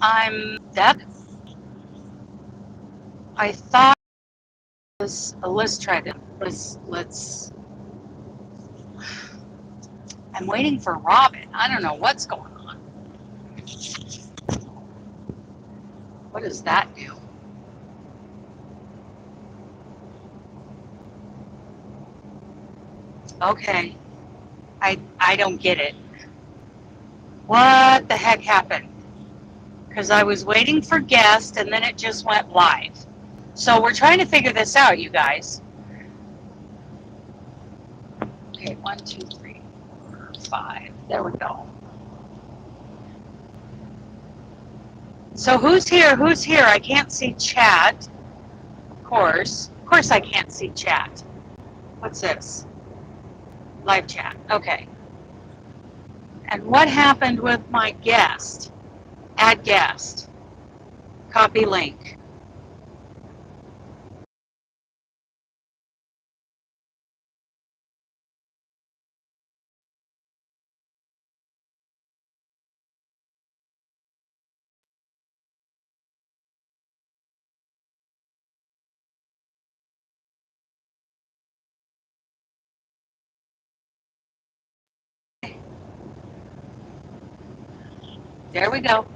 that I thought it was, let's try to, let's, I'm waiting for Robin. I don't know what's going on. What does that do? Okay, I don't get it. What the heck happened? Because I was waiting for guest and then it just went live. So we're trying to figure this out, you guys. Okay, 1, 2, 3, 4, 5. There we go. So who's here? Who's here? I can't see chat. Of course I can't see chat. What's this? Live chat. Okay. And what happened with my guest? Add guest. Copy link. There we go.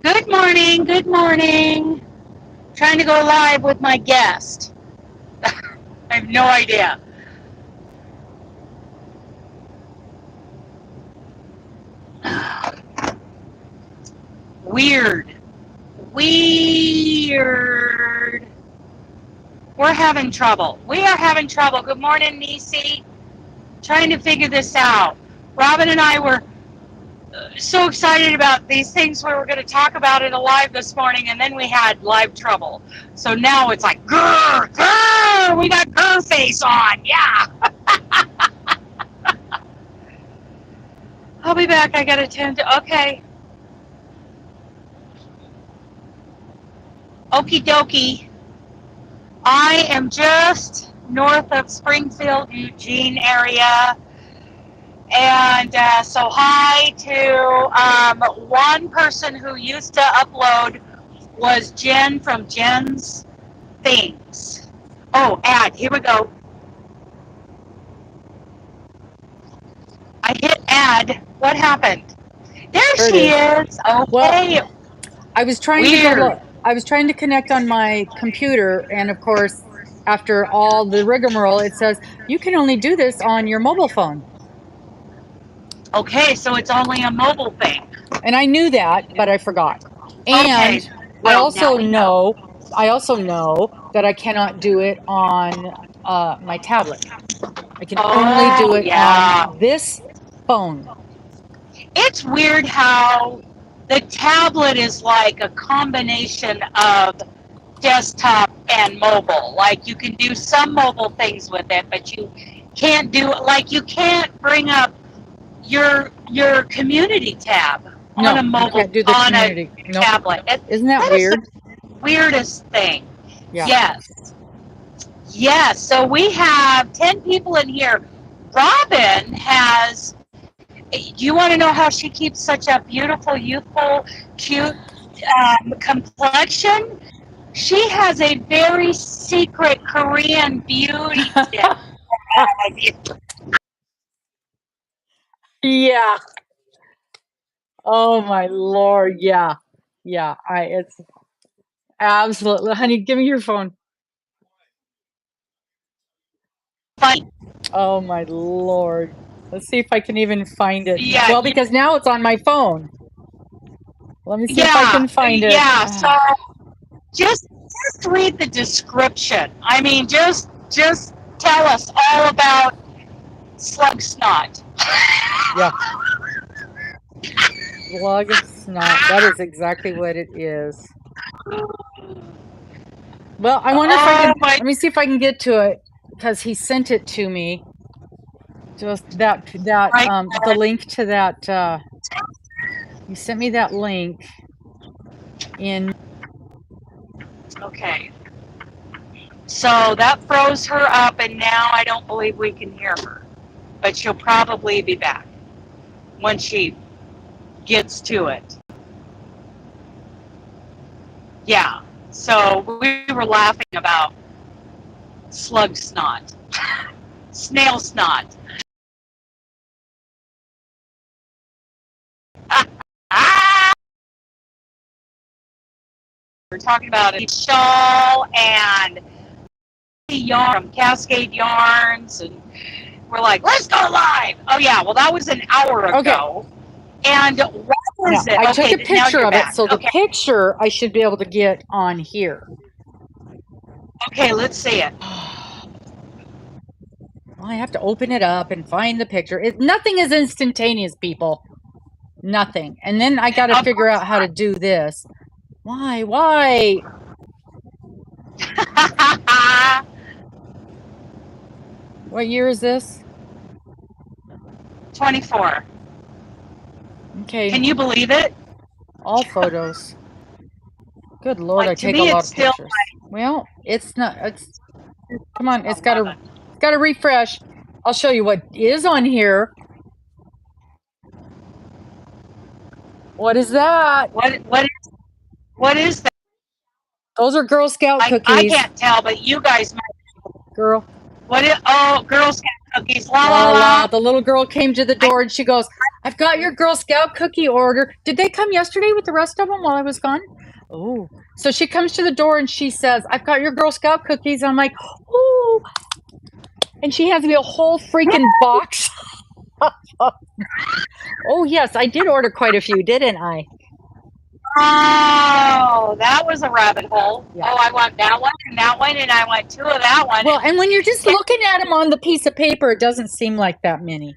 Good morning. Good morning. Trying to go live with my guest. I have no idea. Weird. Weird. We're having trouble. We are having trouble. Good morning, Nisi. Trying to figure this out. Robin and I were so excited about these things we were going to talk about in a live this morning, and then we had live trouble. So now it's like, grrr, grrr, we got grrr face on. Yeah. I'll be back. I got to attend to, okay. Okie dokie. I am just north of Springfield, Eugene area. And so hi to one person who used to upload was Jen from Jen's Things. Oh, add. Here we go. I hit add. What happened? There she is. Okay. Well, I was trying to connect on my computer, and of course, after all the rigmarole, it says you can only do this on your mobile phone. Okay, so it's only a mobile thing. And I knew that, but I forgot. And Okay. Well, I also know that I cannot do it on my tablet. I can only do it on this phone. It's weird how the tablet is like a combination of desktop and mobile. Like you can do some mobile things with it, but you can't do, like you can't bring up your community tab on a mobile, you can't do the on community. a tablet. Isn't that weird? Is the weirdest thing. Yeah. Yes. So we have 10 people in here. Robin has, do you want to know how she keeps such a beautiful, youthful, cute complexion? She has a very secret Korean beauty tip. Yeah. Oh my Lord. Yeah. Yeah. It's absolutely, honey, give me your phone. Oh my Lord. Let's see if I can even find it. Yeah. Well, because now it's on my phone. Let me see if I can find it. Yeah. So just read the description. I mean, just tell us all about slug snot. Yeah. Slug snot. That is exactly what it is. Well, I wonder if I can. Let me see if I can get to it because he sent it to me. Just that the link to that. He sent me that link in. Okay. So that froze her up, and now I don't believe we can hear her. But she'll probably be back when she gets to it. Yeah. So we were laughing about slug snot, snail snot. Ah! We're talking about a shawl and yarn from Cascade Yarns, and we're like, let's go live. Oh yeah, well that was an hour ago. And what was it? I took a now picture you're of it, back. so the Okay. picture I should be able to get on here. Okay, let's see it. Well, I have to open it up and find the picture. Nothing is instantaneous, people. Nothing. And then I got to figure out how to do this. Why? What year is this? 24. Okay. Can you believe it? All photos. Good Lord, Like, I take a lot of pictures. Well, it's not. Come on, it's got to refresh. I'll show you what is on here. What is that? What is that? Those are Girl Scout cookies. I can't tell, but you guys might. Girl. Girl Scout cookies. La la la. The little girl came to the door and she goes, I've got your Girl Scout cookie order. Did they come yesterday with the rest of them while I was gone? Oh. So she comes to the door and she says, I've got your Girl Scout cookies. I'm like, oh. And she hands me a whole freaking box. Oh, yes, I did order quite a few, didn't I? Oh, that was a rabbit hole. Yeah. Oh, I want that one and that one, and I want 2 of that one. Well, and when you're just looking at them on the piece of paper, it doesn't seem like that many.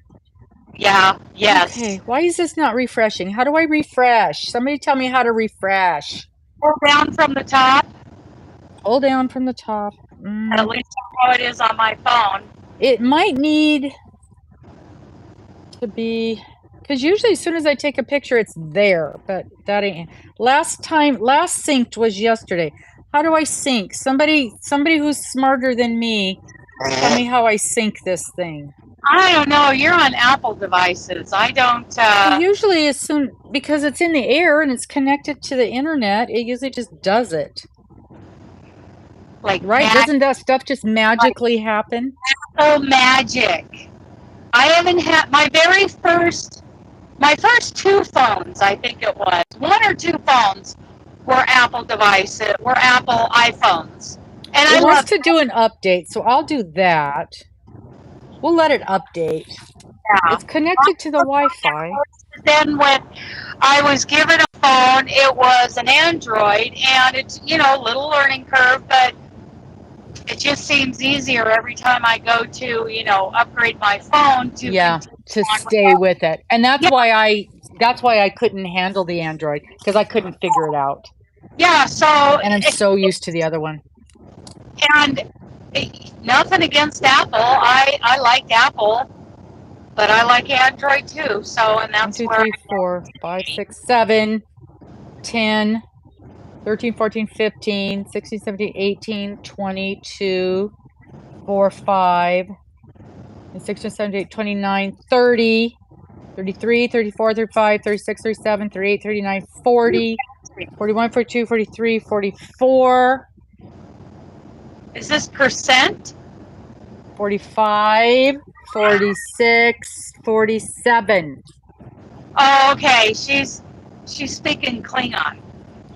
Yeah, yes. Okay, why is this not refreshing? How do I refresh? Somebody tell me how to refresh. Pull down from the top. Pull down from the top. At least that's how it is on my phone. It might need to be, because usually as soon as I take a picture, it's there, but that ain't. Last synced was yesterday. How do I sync? Somebody who's smarter than me, tell me how I sync this thing. I don't know. You're on Apple devices. I don't. Usually, as soon, because it's in the air and it's connected to the internet, it usually just does it. Like, right? Doesn't that stuff just magically happen? Apple magic. I haven't had my first 2 phones. I think it was 1 or 2 phones were Apple devices, were Apple iPhones, and I want to do an update, so I'll do that. We'll let it update. Yeah. It's connected to the Wi-Fi. Then when I was given a phone, it was an Android, and it's, little learning curve, but it just seems easier every time I go to, upgrade my phone to stay with it. And that's why I couldn't handle the Android, because I couldn't figure it out. Yeah, so and I'm so used to the other one. And nothing against Apple. I like Apple, but I like Android too. So, and that's 1, 2, 3, 4, 5, 6, 7, 10, 13, 14, 15, 16, 17, 18, 22, 4, 5, 16, 17, 29, 30, 33, 34, 35, 36, 37, 38, 39, 40, 41, 42, 43, 44. Is this percent? 45, 46, 47. Oh, okay. She's speaking Klingon.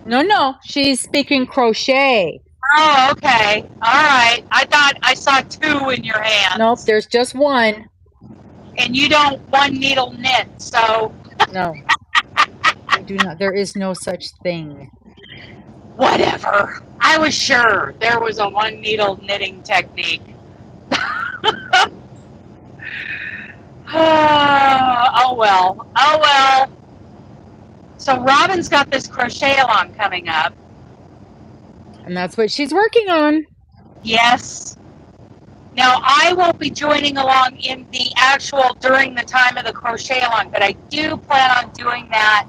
No, she's speaking crochet. Oh, okay. All right. I thought I saw 2 in your hand. Nope, there's just 1. And you don't one needle knit, so. No. I do not. There is no such thing. Whatever. I was sure there was a 1 needle knitting technique. Oh well. So Robin's got this crochet along coming up. And that's what she's working on. Yes. Now I won't be joining along in the actual during the time of the crochet along, but I do plan on doing that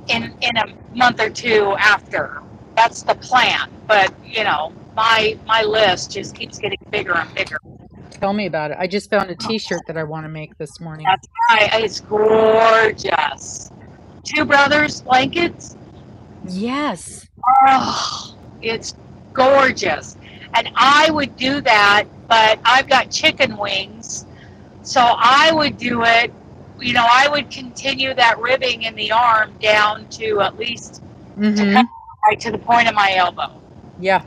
in a month or 2 after. That's the plan. But my list just keeps getting bigger and bigger. Tell me about it. I just found a t-shirt that I want to make this morning. That's right. It's gorgeous. 2 brothers blankets. Yes. Oh, it's gorgeous. And I would do that, but I've got chicken wings. So I would do it, I would continue that ribbing in the arm down to at least right to the point of my elbow. Yeah.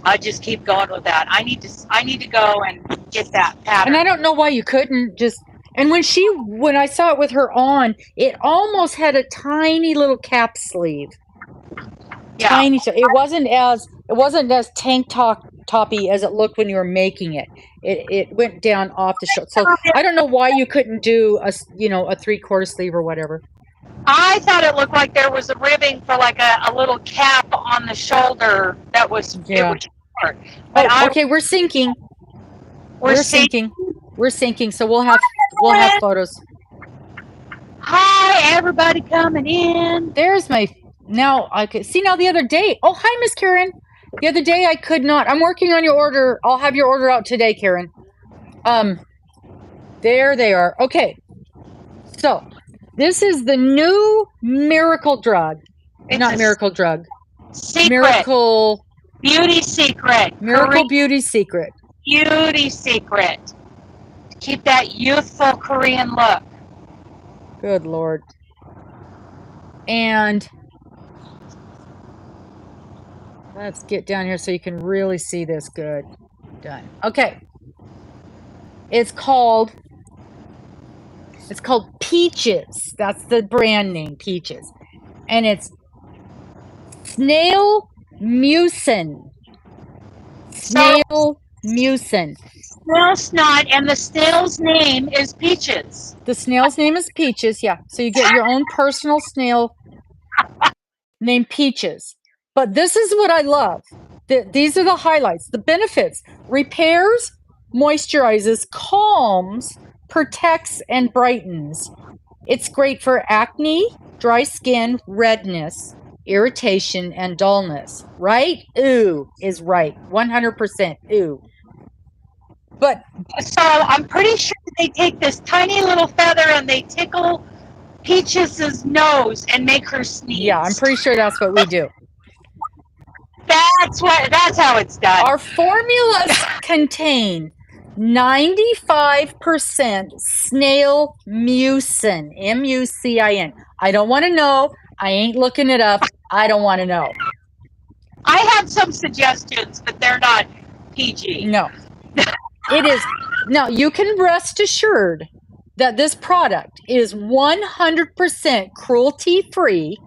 I just keep going with that. I need to go and get that pattern. And I don't know why you couldn't just. And when I saw it with her on, it almost had a tiny little cap sleeve. Yeah. Tiny. It wasn't as tank toppy as it looked when you were making it. It went down off the shoulder. So I don't know why you couldn't do a 3/4 sleeve or whatever. I thought it looked like there was a ribbing for like a little cap on the shoulder that was. Yeah. It was short. But okay, we're sinking. We're sinking. We're sinking. So we'll have photos. Hi, everybody coming in. There's my. Now I could see. Now the other day. Oh, hi, Miss Karen. The other day I could not. I'm working on your order. I'll have your order out today, Karen. There they are. Okay. So this is the new miracle drug. Not miracle drug. Secret. Miracle beauty secret. Miracle beauty secret. Beauty secret. Keep that youthful Korean look. Good Lord. And let's get down here so you can really see this good. Done. Okay. It's called Peaches. That's the brand name, Peaches. And it's snail mucin. Snail mucin. Snail snot, and the snail's name is Peaches. The snail's name is Peaches, yeah. So you get your own personal snail named Peaches. But this is what I love. These are the highlights. The benefits: repairs, moisturizes, calms, protects, and brightens. It's great for acne, dry skin, redness, irritation, and dullness. Right? Ooh is right. 100% ooh. But so I'm pretty sure they take this tiny little feather and they tickle Peaches' nose and make her sneeze. Yeah, I'm pretty sure that's what we do. That's how it's done. Our formulas contain 95% snail mucin, mucin. I don't want to know. I ain't looking it up. I don't want to know. I have some suggestions, but they're not PG. No. It is. Now, you can rest assured that this product is 100% cruelty-free,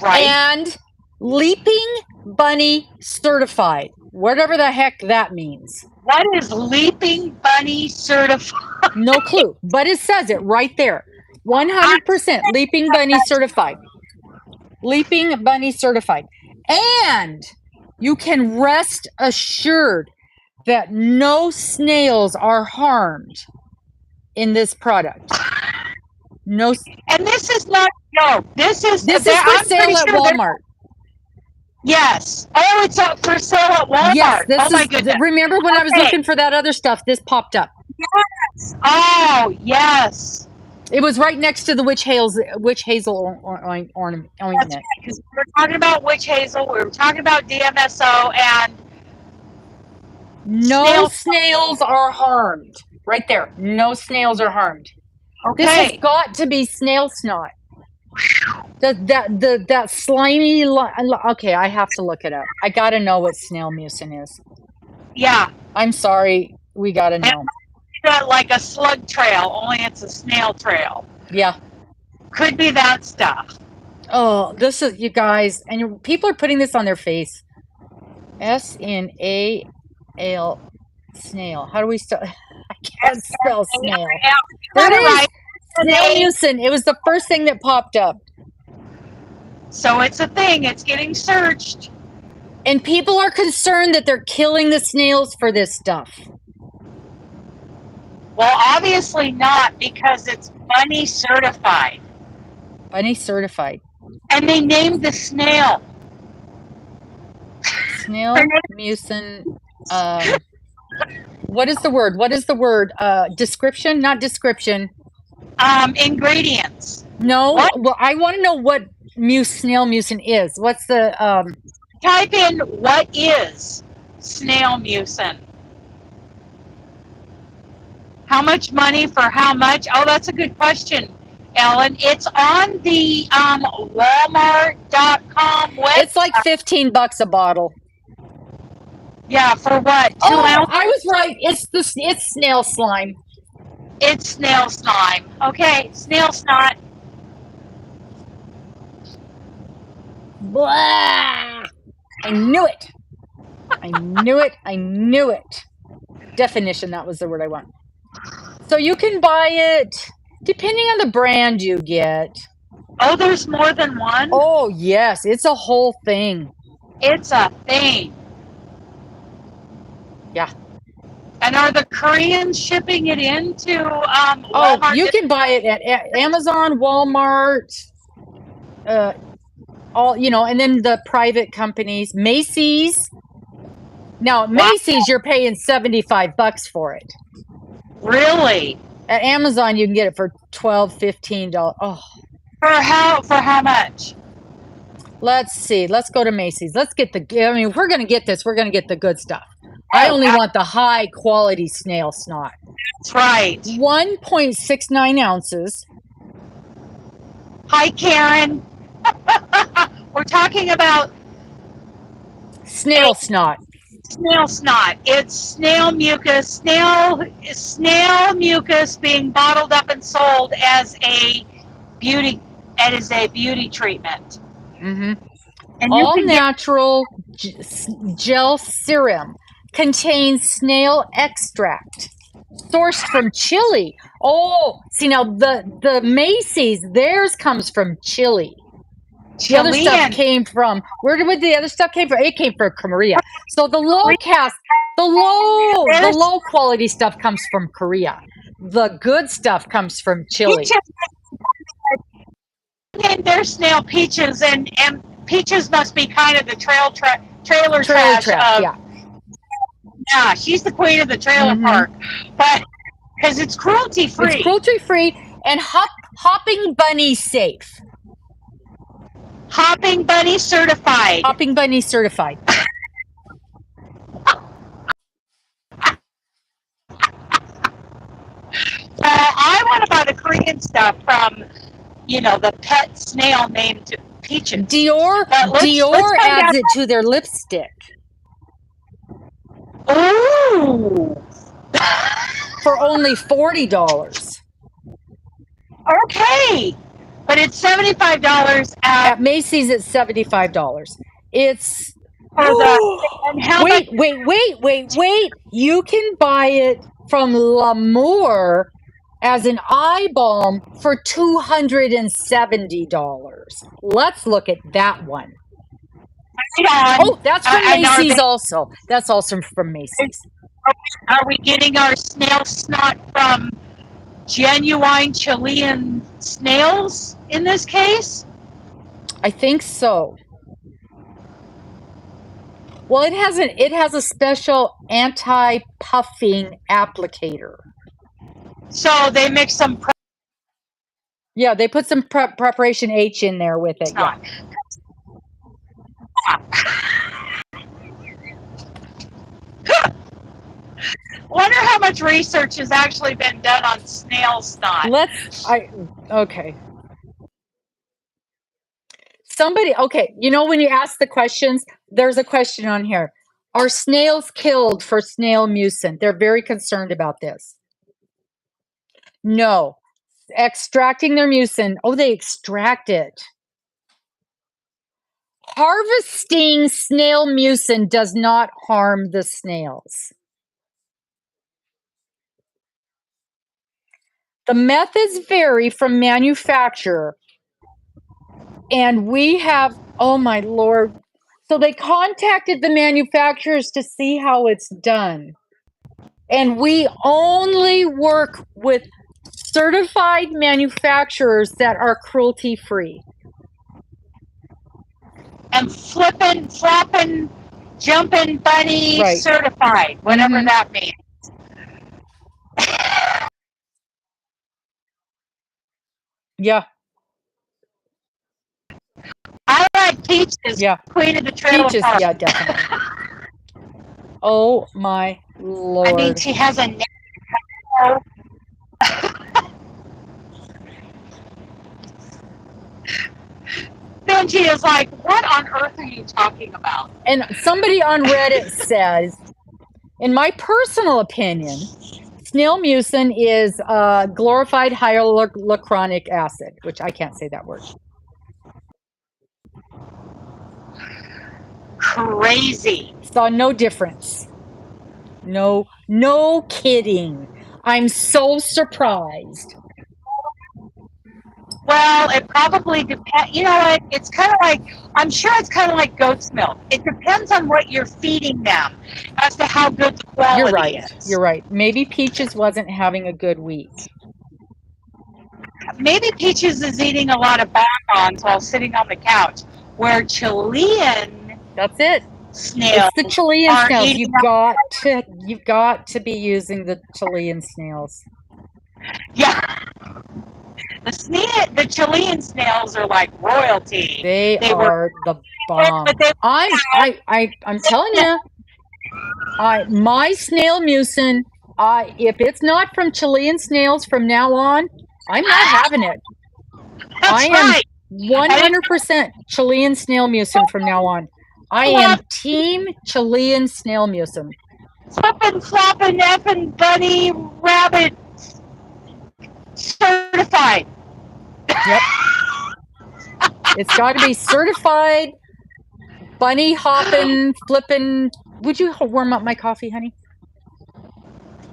right, and Leaping Bunny certified. Whatever the heck that means. What is Leaping Bunny certified? No clue, but it says it right there. 100% Leaping Bunny certified. Leaping Bunny certified. And you can rest assured that no snails are harmed in this product. No. And this is not, no, this is for sale at Walmart. Yes. Oh, it's up for sale at Walmart. Yes, my goodness. Remember when I was looking for that other stuff, this popped up. Yes. Oh, yes. It was right next to the witch hazel ointment. That's right, because we were talking about witch hazel, we were talking about DMSO, and no snails are harmed. Right there. No snails are harmed. Okay. This has got to be snail snot. That slimy. Okay, I have to look it up. I gotta know what snail mucin is. Yeah. I'm sorry. We gotta know. Like a slug trail, only it's a snail trail. Yeah. Could be that stuff. Oh, this is, you guys, and people are putting this on their face. SNAL, snail. How do we spell? I can't spell snail. There it is. Snail mucin. It was the first thing that popped up. So it's a thing. It's getting searched. And people are concerned that they're killing the snails for this stuff. Well, obviously not, because it's bunny certified. Bunny certified. And they named the snail. Snail mucin. What is the word? Description? Not description. Ingredients. No, What? well, I want to know what snail mucin is. What's the Type in what is snail mucin. How much money for how much? Oh, that's a good question, Ellen. It's on the Walmart.com website. It's like $15 a bottle. Yeah, for what? 2 ounces? I was right. It's snail slime. It's snail slime. Okay, snail snot. Blah! I knew it. I knew it. I knew it. Definition, that was the word I want. So you can buy it depending on the brand you get. Oh, there's more than one? Oh, yes. It's a whole thing. It's a thing. Yeah. And are the Koreans shipping it into Walmart? Oh, you can buy it at Amazon, Walmart, all, and then the private companies, Macy's. Now, Macy's, you're paying $75 for it. Really? At Amazon, you can get it for $12, $15. Oh. For how much? Let's see. Let's go to Macy's. Let's get if we're going to get this, we're going to get the good stuff. I only want the high quality snail snot. That's right. 1.69 ounces. Hi, Karen. We're talking about snail snot. Snail snot. It's snail mucus. Snail mucus being bottled up and sold as a beauty treatment. Mm-hmm. All natural gel serum contains snail extract sourced from Chile. Oh, see, now the Macy's, theirs comes from Chile. The other stuff came from, where did the other stuff came from? It came from Korea. So the low quality stuff comes from Korea. The good stuff comes from Chile. And there's snail Peaches, and Peaches must be kind of the trailer trash. Yeah, she's the queen of the trailer park, but because it's cruelty free. It's cruelty free and hopping bunny safe. Hopping bunny certified. Hopping bunny certified. I want to buy the Korean stuff from, the pet snail named Peaches. Dior adds it to their lipstick. Ooh. For only $40. Okay. But it's $75 at Macy's. It's $75. It's wait. You can buy it from L'Amour as an eye balm for $270. Let's look at that one. Oh, that's from Macy's also. That's also from Macy's. Are we getting our snail snot from genuine Chilean snails in this case? I think so. Well, it has a special anti-puffing applicator. So they mix some yeah, they put some preparation H in there with it. Yeah. Wonder how much research has actually been done on snail snot. Okay. Okay, when you ask the questions, there's a question on here. Are snails killed for snail mucin? They're very concerned about this. No. Extracting their mucin. Oh, they extract it. Harvesting snail mucin does not harm the snails. The methods vary from manufacturer. And we have, oh my Lord. So they contacted the manufacturers to see how it's done. And we only work with certified manufacturers that are cruelty free. And flopping, jumping bunny certified, whatever that means. Yeah. I like Peaches. Yeah. Queen of the Trailer Peaches. Park. Yeah, definitely. Oh my Lord. I mean, she has a name. Benji is like, what on earth are you talking about? And somebody on Reddit says, in my personal opinion, snail mucin is glorified hyaluronic acid, which I can't say that word. Crazy. Saw no difference. No kidding. I'm so surprised. Well, it probably depends. You know what? It's kind of like, I'm sure it's kind of like goat's milk. It depends on what you're feeding them as to how good the quality You're right. is. You're right. Maybe Peaches wasn't having a good week. Maybe Peaches is eating a lot of bonbons while sitting on the couch, where Chilean That's it. snails It's the Chilean are snails. eating You've got to be using the Chilean snails. Yeah. The Chilean snails are like royalty. They are the bomb. I'm telling you, my snail mucin, if it's not from Chilean snails from now on, I'm not having it. That's right. 100% Chilean snail mucin from now on. I am team Chilean snail mucin. Flippin' floppin' effin' bunny rabbit certified. Yep. It's got to be certified bunny hopping, flipping. Would you warm up my coffee, honey?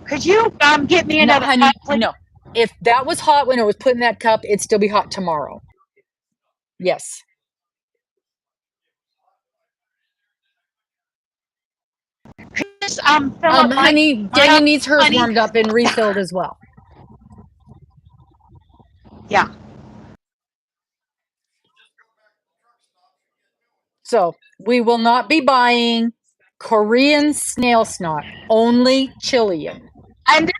Could you get me another honey, cup, please? No. If that was hot when it was put in that cup, it'd still be hot tomorrow. Yes. Honey, Denny needs hers warmed up and refilled as well. Yeah. So we will not be buying Korean snail snot, only Chilean. And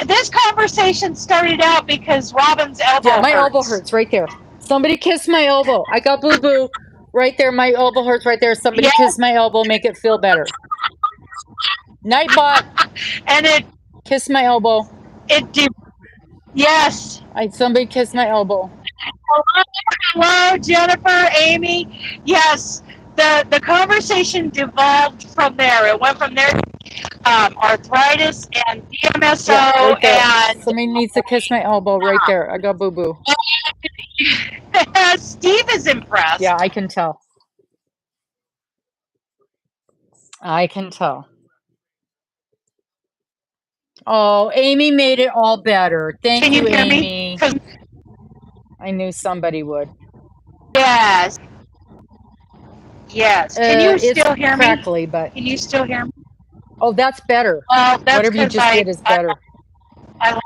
this conversation started out because Robin's elbow hurts. Yeah, my elbow hurts right there. Somebody kiss my elbow. I got boo-boo right there. My elbow hurts right there. Somebody kiss my elbow, make it feel better. Nightbot. And it kiss my elbow. It did. Yes. Somebody kiss my elbow. Hello, Jennifer, Amy. Yes, the conversation devolved from there. It went from there to arthritis and DMSO, right and somebody needs to kiss my elbow right there. I got boo-boo. Steve is impressed. Yeah, I can tell. I can tell. Oh, Amy made it all better. Thank you, Amy. I knew somebody would. Yes. Yes. Can you still hear me? It's crackly, but... Can you still hear me? Oh, that's better. That's whatever you just did is better. I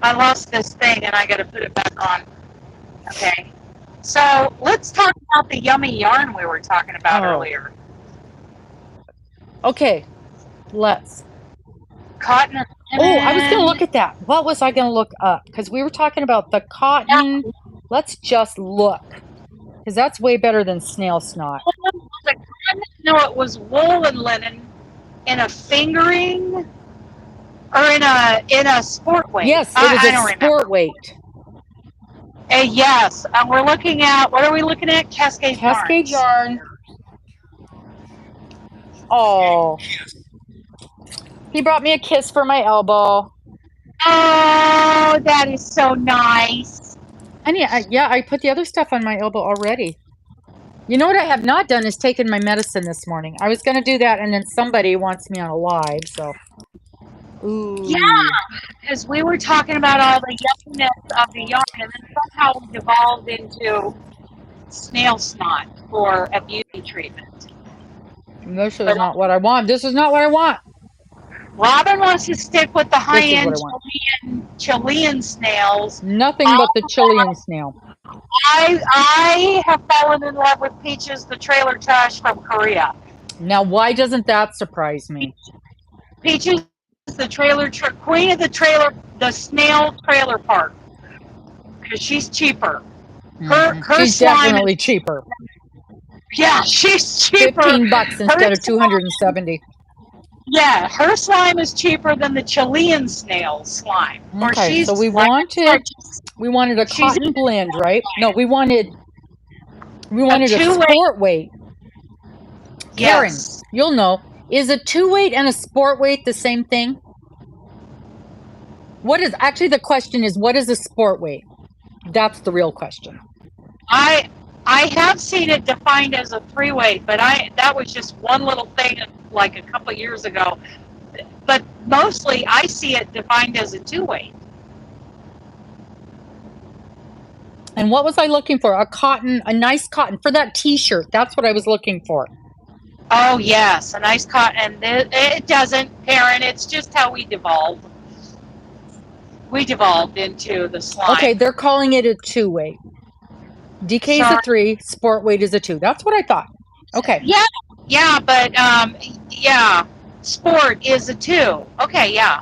lost this thing, and I got to put it back on. Okay. So let's talk about the yummy yarn we were talking about earlier. Okay. Let's. Cotton. I was going to look at that. What was I going to look up? Because we were talking about the cotton. Let's just look. Because that's way better than snail snot. No, it was wool and linen in a fingering or in a sport weight. Yes, it was a sport weight. Yes, we're looking at, what are we looking at? Cascade yarn. Oh. He brought me a kiss for my elbow. Oh, that is so nice. Honey, I put the other stuff on my elbow already. You know what I have not done is taken my medicine this morning. I was going to do that, and then somebody wants me on a live, so. Ooh. Yeah, because we were talking about all the yumminess of the yarn, and then somehow we devolved into snail snot for a beauty treatment. This is not what I want. This is not what I want. Robin wants to stick with the high-end Chilean snails. Nothing but the Chilean snail. I have fallen in love with Peaches, the trailer trash from Korea. Now, why doesn't that surprise me? Peaches is the queen of the the snail trailer park because she's cheaper. She's definitely cheaper. Yeah, she's cheaper. $15 instead of 270. Yeah, her slime is cheaper than the Chilean snail slime. Okay, so we wanted a cotton blend, right? No, we wanted a sport weight. Karen, yes. you'll know. Is a 2-weight and a sport weight the same thing? The question is, what is a sport weight? That's the real question. I have seen it defined as a 3-weight, but that was just one little thing like a couple of years ago. But mostly I see it defined as a 2-weight. And what was I looking for? A nice cotton for that t-shirt. That's what I was looking for. Oh yes, a nice cotton. It doesn't, Karen, it's just how we devolved. We devolved into the slime. Okay, they're calling it a 2-weight. DK is a 3, sport weight is a 2. That's what I thought. Okay. Yeah, but sport is a 2. Okay, yeah.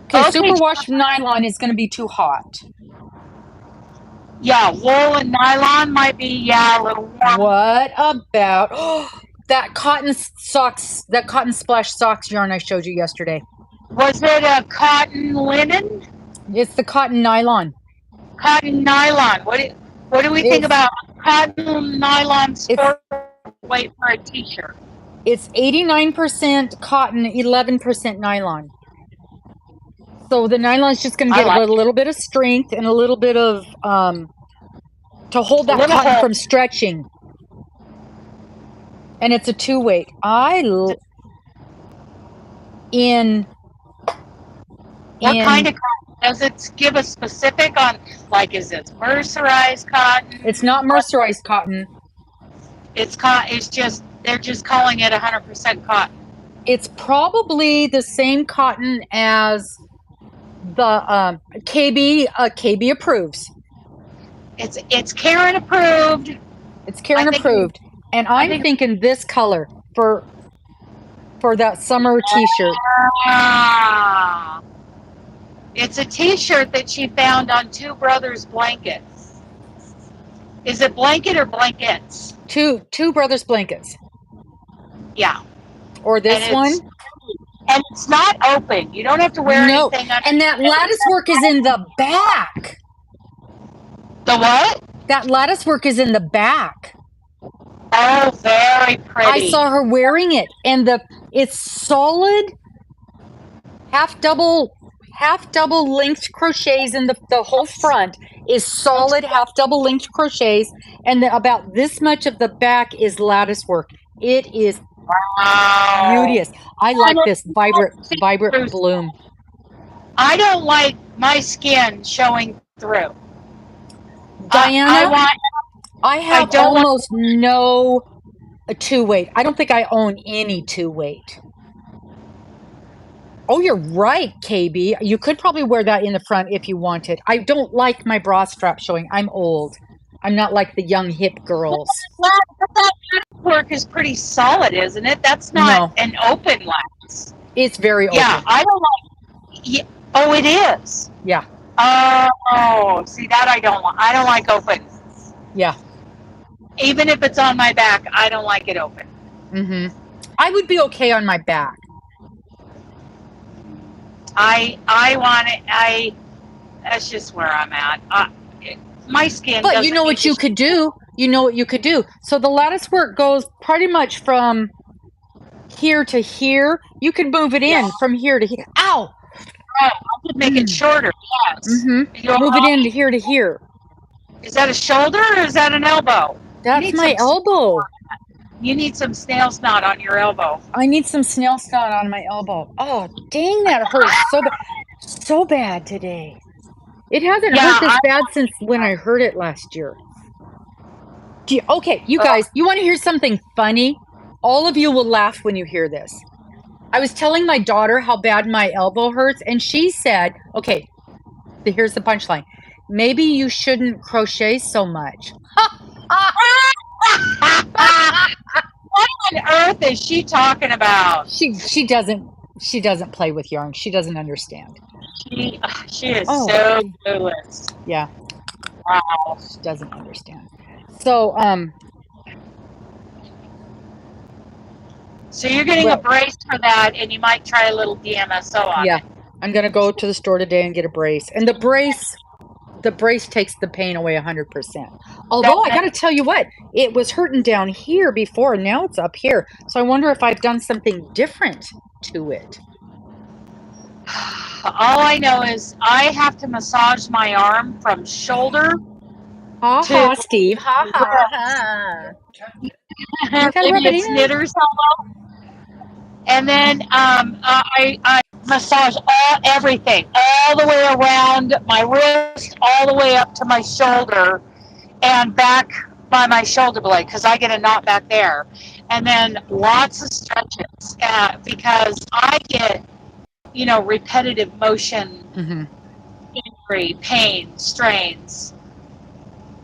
Okay, superwash nylon is going to be too hot. Yeah, wool and nylon might be a little warm. What about that cotton splash socks yarn I showed you yesterday? Was it a cotton linen? It's the cotton nylon. Cotton nylon. What do we think about cotton nylon sport weight for a t-shirt? It's 89% cotton, 11% nylon. So the nylon is just going to get a little bit of strength and a little bit of to hold that cotton from stretching. And it's a 2-weight. What kind of cotton? Does it give a specific on, like, is it mercerized cotton? It's not mercerized cotton. It's just, they're just calling it 100% cotton. It's probably the same cotton as the KB. KB approves. It's Karen approved. It's Karen approved. And I'm thinking this color for that summer t-shirt. It's a t-shirt that she found on Two Brothers blankets. Is it blanket or blankets? Two Brothers blankets. Yeah. Or this one. And it's not open. You don't have to wear anything under. And that lattice work is in the back. The what? That lattice work is in the back. Oh, very pretty. I saw her wearing it, and it's solid half double length crochets in the whole front is solid half double length crochets, and about this much of the back is lattice work. It is beauteous. I like this vibrant bloom. I don't like my skin showing through. Diana, I have almost no 2-weight. I don't think I own any 2-weight. Oh, you're right, KB. You could probably wear that in the front if you wanted. I don't like my bra strap showing. I'm old. I'm not like the young hip girls. That work is pretty solid, isn't it? That's not an open lattice. It's very open. Yeah, I don't like. Yeah, oh, it is. Yeah. Oh, see that I don't like. I don't like open. Yeah. Even if it's on my back, I don't like it open. Mm-hmm. I would be okay on my back. I want it. That's just where I'm at. My skin. But you know what you could do? You know what you could do? So the lattice work goes pretty much from here to here. You could move it in from here to here. Ow! I could make it shorter. Yes. Mm-hmm. Move it in to here to here. Is that a shoulder or is that an elbow? That's my elbow. You need some snail snot on your elbow. I need some snail snot on my elbow. Oh, dang, that hurts so bad today. It hasn't hurt this bad since when I heard it last year. Okay, you guys, you want to hear something funny? All of you will laugh when you hear this. I was telling my daughter how bad my elbow hurts, and she said, okay, here's the punchline. Maybe you shouldn't crochet so much. What on earth is she talking about? She doesn't play with yarn. She doesn't understand. She is so clueless. Yeah. Wow. She doesn't understand. So, So you're getting a brace for that, and you might try a little DMSO on it. I'm gonna go to the store today and get a brace. And the brace takes the pain away 100%. Although I gotta tell you what, it was hurting down here before, and now it's up here. So I wonder if I've done something different to it. All I know is I have to massage my arm from shoulder. Ha ha, Steve. Ha ha ha. Maybe it's knitter's elbow. And then I massage everything, all the way around my wrist, all the way up to my shoulder, and back by my shoulder blade, because I get a knot back there. And then lots of stretches, because I get, repetitive motion injury, pain, strains.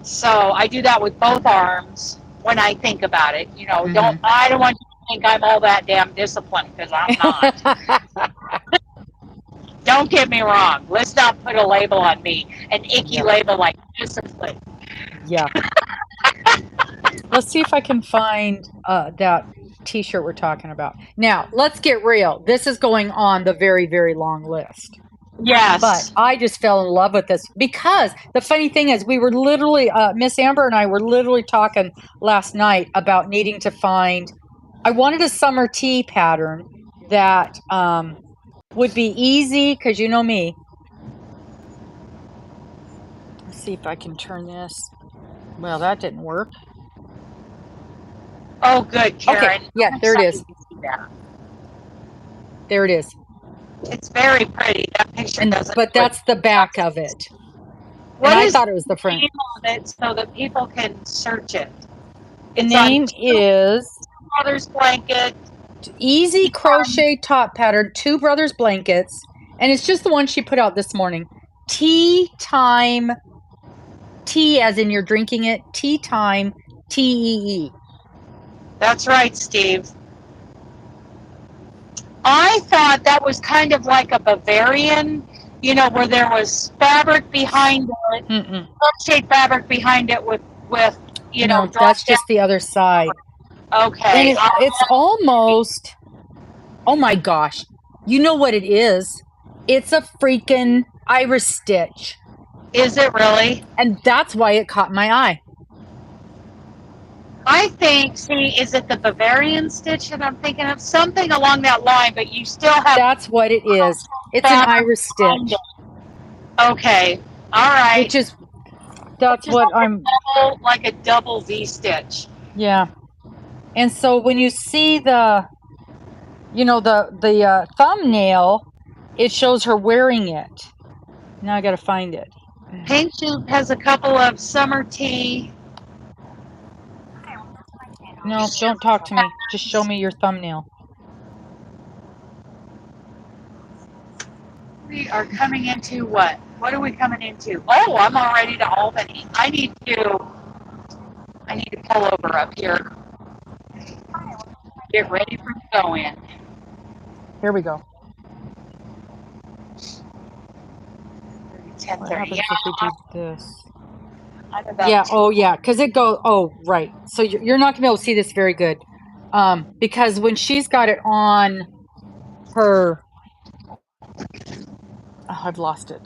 So I do that with both arms when I think about it. I don't want you to think I'm all that damn disciplined, because I'm not. Don't get me wrong. Let's not put a label on me, an icky label like discipline. Yeah. Let's see if I can find that t-shirt we're talking about. Now, let's get real. This is going on the very, very long list. Yes. But I just fell in love with this, because the funny thing is, we were literally, Miss Amber and I were literally talking last night about needing to find, I wanted a summer tee pattern that would be easy, because you know me. Let's see if I can turn this. Well, that didn't work. Oh, good, Karen. Okay, yeah, there it is. There it is. It's very pretty. That picture doesn't. But that's the back of it. What I thought it was the front. Name on it so that people can search it. The name is Brothers Blanket. Easy Crochet Top Pattern, Two Brothers Blankets, and it's just the one she put out this morning. Tea Time, tea as in you're drinking it. Tea Time, TEE. That's right, Steve. I thought that was kind of like a Bavarian, where there was fabric behind it, crochet fabric behind it with No, that's just the other side. Okay. And it's almost, oh my gosh, you know what it is? It's a freaking iris stitch. Is it really? And that's why it caught my eye. I think, is it the Bavarian stitch that I'm thinking of? Something along that line, but you still have... That's what it is. It's an iris stitch. Okay. All right. That's what I'm... Like a double V-stitch. Yeah. And so when you see the thumbnail, it shows her wearing it. Now I got to find it. Pink Soup has a couple of summer tea. No, don't talk to me. Just show me your thumbnail. We are coming into what? What are we coming into? Oh, I'm already to Albany. I need to pull over up here. Get ready for the go-in. Here we go. 10:30. What happens if we do this? Yeah. Oh, yeah. Because it goes. Oh, right. So you're not gonna be able to see this very good, because when she's got it on her, I've lost it.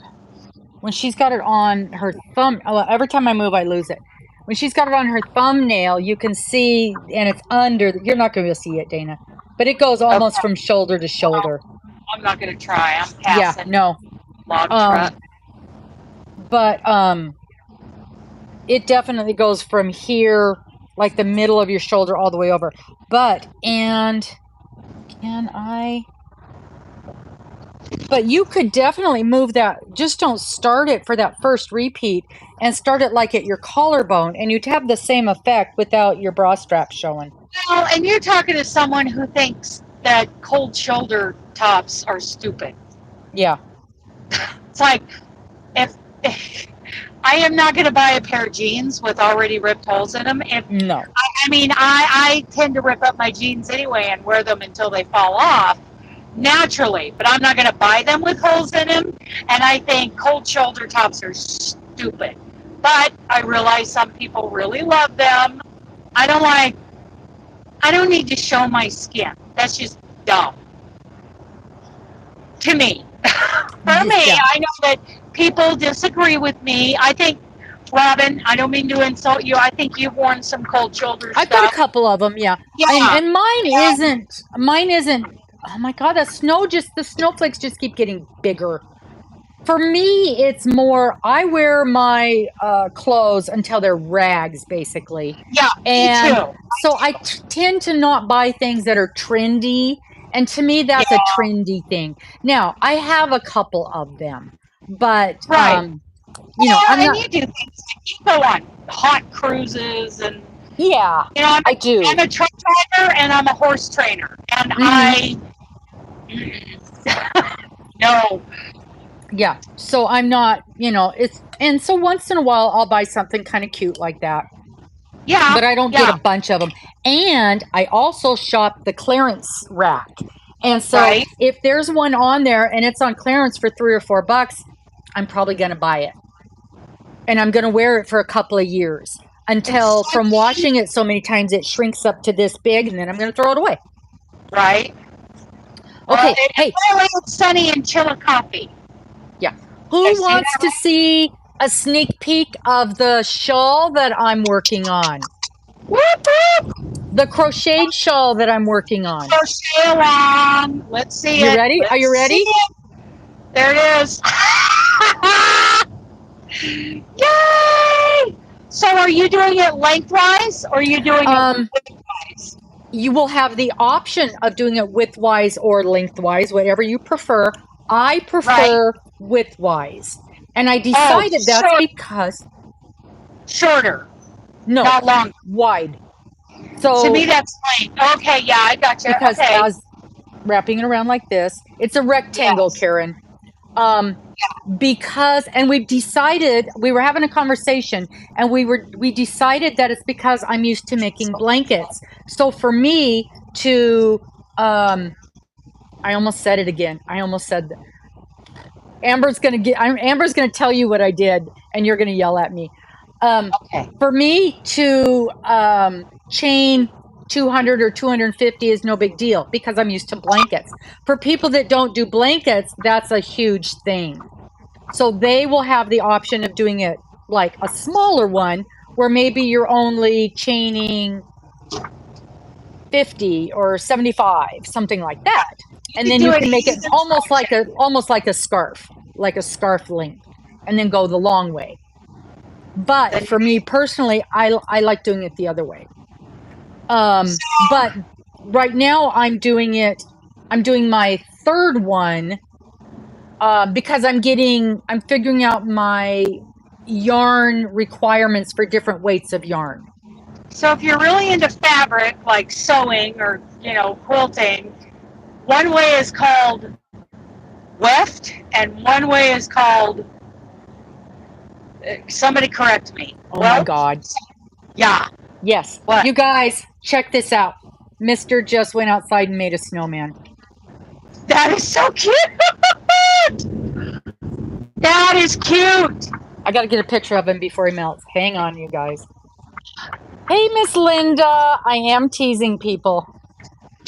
When she's got it on her thumb, every time I move, I lose it. When she's got it on her thumbnail, you can see, and it's under. You're not going to see it, Dana, but it goes almost from shoulder to shoulder. I'm not going to try. I'm passing. Yeah, no. Log truck. But it definitely goes from here, like the middle of your shoulder, all the way over. But can I? But you could definitely move that. Just don't start it for that first repeat, and start it like at your collarbone, and you'd have the same effect without your bra strap showing. Well, and you're talking to someone who thinks that cold shoulder tops are stupid. Yeah. It's like, if I am not going to buy a pair of jeans with already ripped holes in them. No. I mean, I tend to rip up my jeans anyway and wear them until they fall off. naturally, but I'm not going to buy them with holes in them. And I think cold shoulder tops are stupid. But I realize some people really love them. I don't need to show my skin. That's just dumb. To me. For me, Yeah. I know that people disagree with me. I think, Robin, I don't mean to insult you. I think you've worn some cold shoulder stuff. I've got a couple of them, yeah. Yeah. And mine isn't, oh my God, the snowflakes just keep getting bigger. For me, it's more, I wear my clothes until they're rags, basically. Yeah, and me too. so I tend to not buy things that are trendy. And to me, that's a trendy thing. Now, I have a couple of them, but, Right. you know, I'm and not. you do things like you go on hot cruises and Yeah, you know, I do. I'm a truck driver and I'm a horse trainer. And no. Yeah. So I'm not, you know, and so once in a while I'll buy something kind of cute like that. Yeah. But I don't get a bunch of them. And I also shop the clearance rack. And so if there's one on there and it's on clearance for $3 or $4, I'm probably going to buy it. And I'm going to wear it for a couple of years until from washing it so many times it shrinks up to this big, and then I'm going to throw it away. Right. Okay. Hey. It's Sunny and Chillicothe. Yeah. Who wants to see a sneak peek of the shawl that I'm working on? Whoop, whoop. The crocheted shawl that I'm working on. Crochet along. Let's see it. You ready? Are you ready? There it is. Yay! So are you doing it lengthwise or are you doing it widthwise? You will have the option of doing it widthwise or lengthwise, whatever you prefer. I prefer widthwise. And I decided that's because... Shorter. No. Not long. Wide. So to me, that's length. Okay, yeah, I got you. Because as wrapping it around like this, it's a rectangle, Karen. Because, and we've decided, we were having a conversation, and we decided that it's because I'm used to making blankets. So for me to, I almost said it again. I almost said that. Amber's going to tell you what I did, and you're going to yell at me. For me to chain 200 or 250 is no big deal because I'm used to blankets. For people that don't do blankets, that's a huge thing. So they will have the option of doing it like a smaller one where maybe you're only chaining 50 or 75, something like that. And then you can make it almost like a scarf length, and then go the long way. But for me personally, I like doing it the other way. But right now I'm doing my third one because I'm figuring out my yarn requirements for different weights of yarn. So if you're really into fabric, like sewing or, quilting, one way is called weft and one way is called, somebody correct me. Oh my God. Yeah. Yes. What? You guys, check this out. Mr. just went outside and made a snowman. That is so cute. That is cute. I got to get a picture of him before he melts. Hang on, you guys. Hey, Miss Linda. I am teasing people.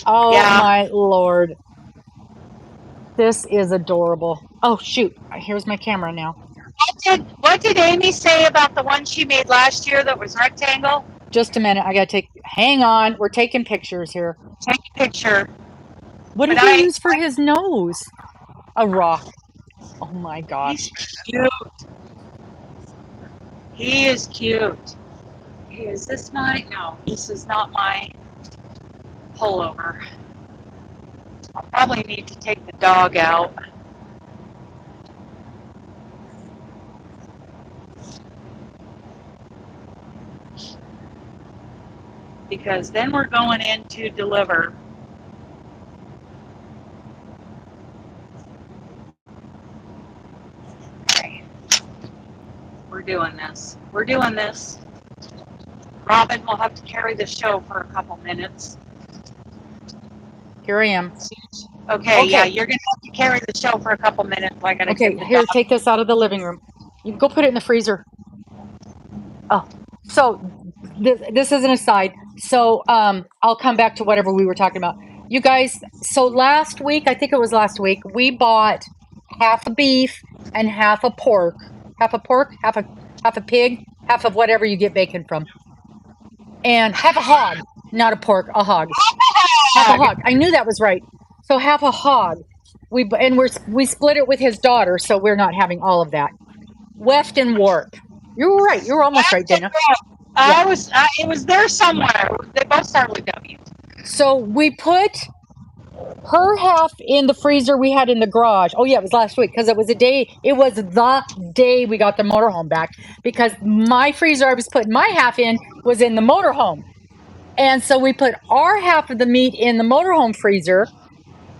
Oh, my Lord. This is adorable. Oh, shoot. Here's my camera now. What did Amy say about the one she made last year that was rectangle? Just a minute. I got to hang on. We're taking pictures here. Take a picture. What did he use for his nose? A rock. Oh, my gosh. He's cute. He is cute. Is this mine? No, this is not my pullover. I'll probably need to take the dog out. Because then we're going in to deliver. Okay. We're doing this. Robin will have to carry the show for a couple minutes. Here I am. Okay, yeah, you're gonna have to carry the show for a couple minutes. I gotta Okay, give the here, dog. take this out of the living room. You can go put it in the freezer. Oh, so this is an aside. So I'll come back to whatever we were talking about. You guys, so last week, I think it was last week, we bought half a beef and half a pork. Half a pork, half a pig, half of whatever you get bacon from. And half a hog, not a pork, a hog. Half a hog. I knew that was right. So half a hog. We split it with his daughter, so we're not having all of that. Weft and warp. You were right. You were almost right, Dana. Yeah. It was there somewhere. They both start with W. So we put her half in the freezer we had in the garage. Oh yeah, it was last week because it was the day we got the motorhome back, because my freezer I was putting my half in was in the motorhome. And so we put our half of the meat in the motorhome freezer.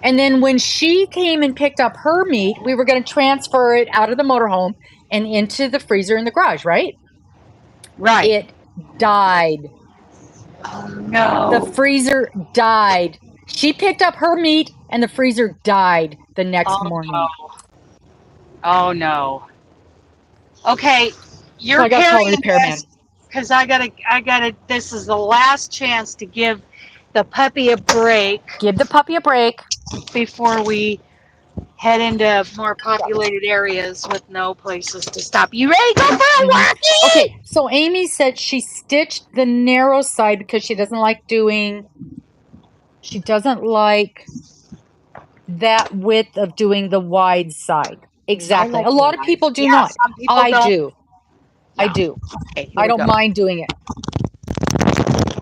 And then when she came and picked up her meat, we were going to transfer it out of the motorhome and into the freezer in the garage, right? Right. It died. Oh no. The freezer died. She picked up her meat and the freezer died the next morning. No. Oh no. Okay, you're I got to call the carrying repairman. this because I gotta. This is the last chance to give the puppy a break. Give the puppy a break Before we head into more populated areas with no places to stop. You ready to go for a walkie? Okay, so Amy said she stitched the narrow side because she doesn't like that width of doing the wide side. Exactly. A lot of people do not. I do. Yeah. I do. Okay, I don't mind doing it.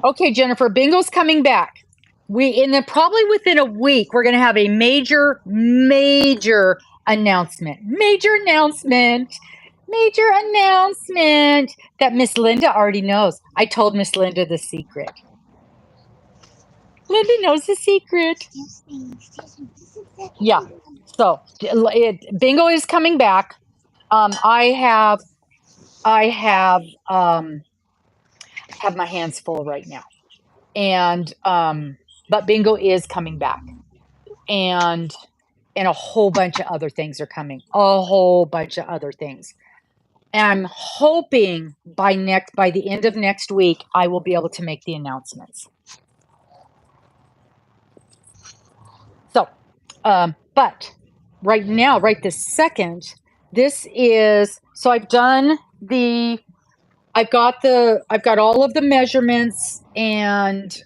Okay, Jennifer, bingo's coming back. Probably within a week, we're going to have a major announcement. Major announcement that Miss Linda already knows. I told Miss Linda the secret. Linda knows the secret. Yeah. So bingo is coming back. I have my hands full right now, and but bingo is coming back, and a whole bunch of other things are coming. A whole bunch of other things. And I'm hoping by the end of next week, I will be able to make the announcements. So, but right now, right this second, this is, so I've got all of the measurements and,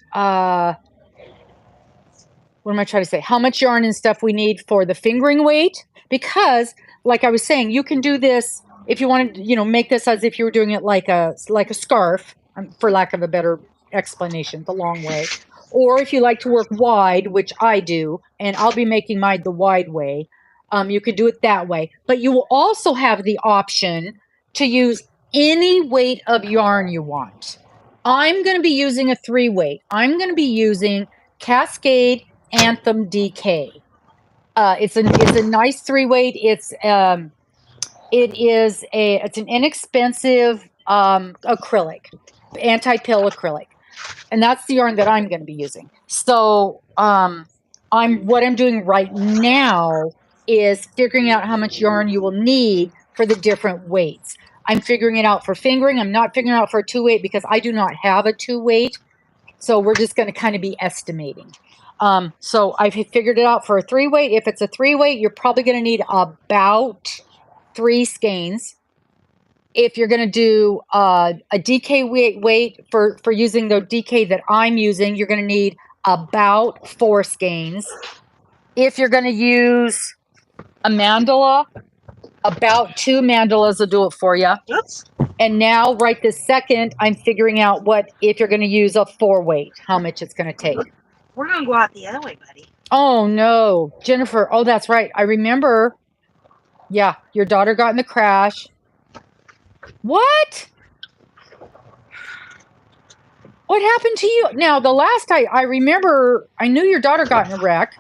what am I trying to say? How much yarn and stuff we need for the fingering weight, because like I was saying, you can do this if you wanted to, make this as if you were doing it like a scarf, for lack of a better explanation, the long way. Or if you like to work wide, which I do, and I'll be making mine the wide way, you could do it that way. But you will also have the option to use any weight of yarn you want. I'm going to be using a 3-weight. I'm going to be using Cascade Anthem DK. It's a nice 3-weight. It's an inexpensive acrylic, anti-pill acrylic, and that's the yarn that I'm going to be using. So what I'm doing right now is figuring out how much yarn you will need for the different weights. I'm figuring it out for fingering. I'm not figuring it out for a 2-weight because I do not have a 2-weight. So we're just going to kind of be estimating. So I've figured it out for a 3-weight. If it's a 3-weight, you're probably going to need about 3 skeins. If you're going to do a DK weight for using the DK that I'm using, you're going to need about 4 skeins. If you're going to use a mandala, about 2 mandalas will do it for you. Oops. And now, right this second, I'm figuring out if you're going to use a 4-weight, how much it's going to take. We're going to go out the other way, buddy. Oh, no. Jennifer, oh, that's right. I remember. Yeah, your daughter got in the crash. What? What happened to you? Now, the last I remember, I knew your daughter got in a wreck.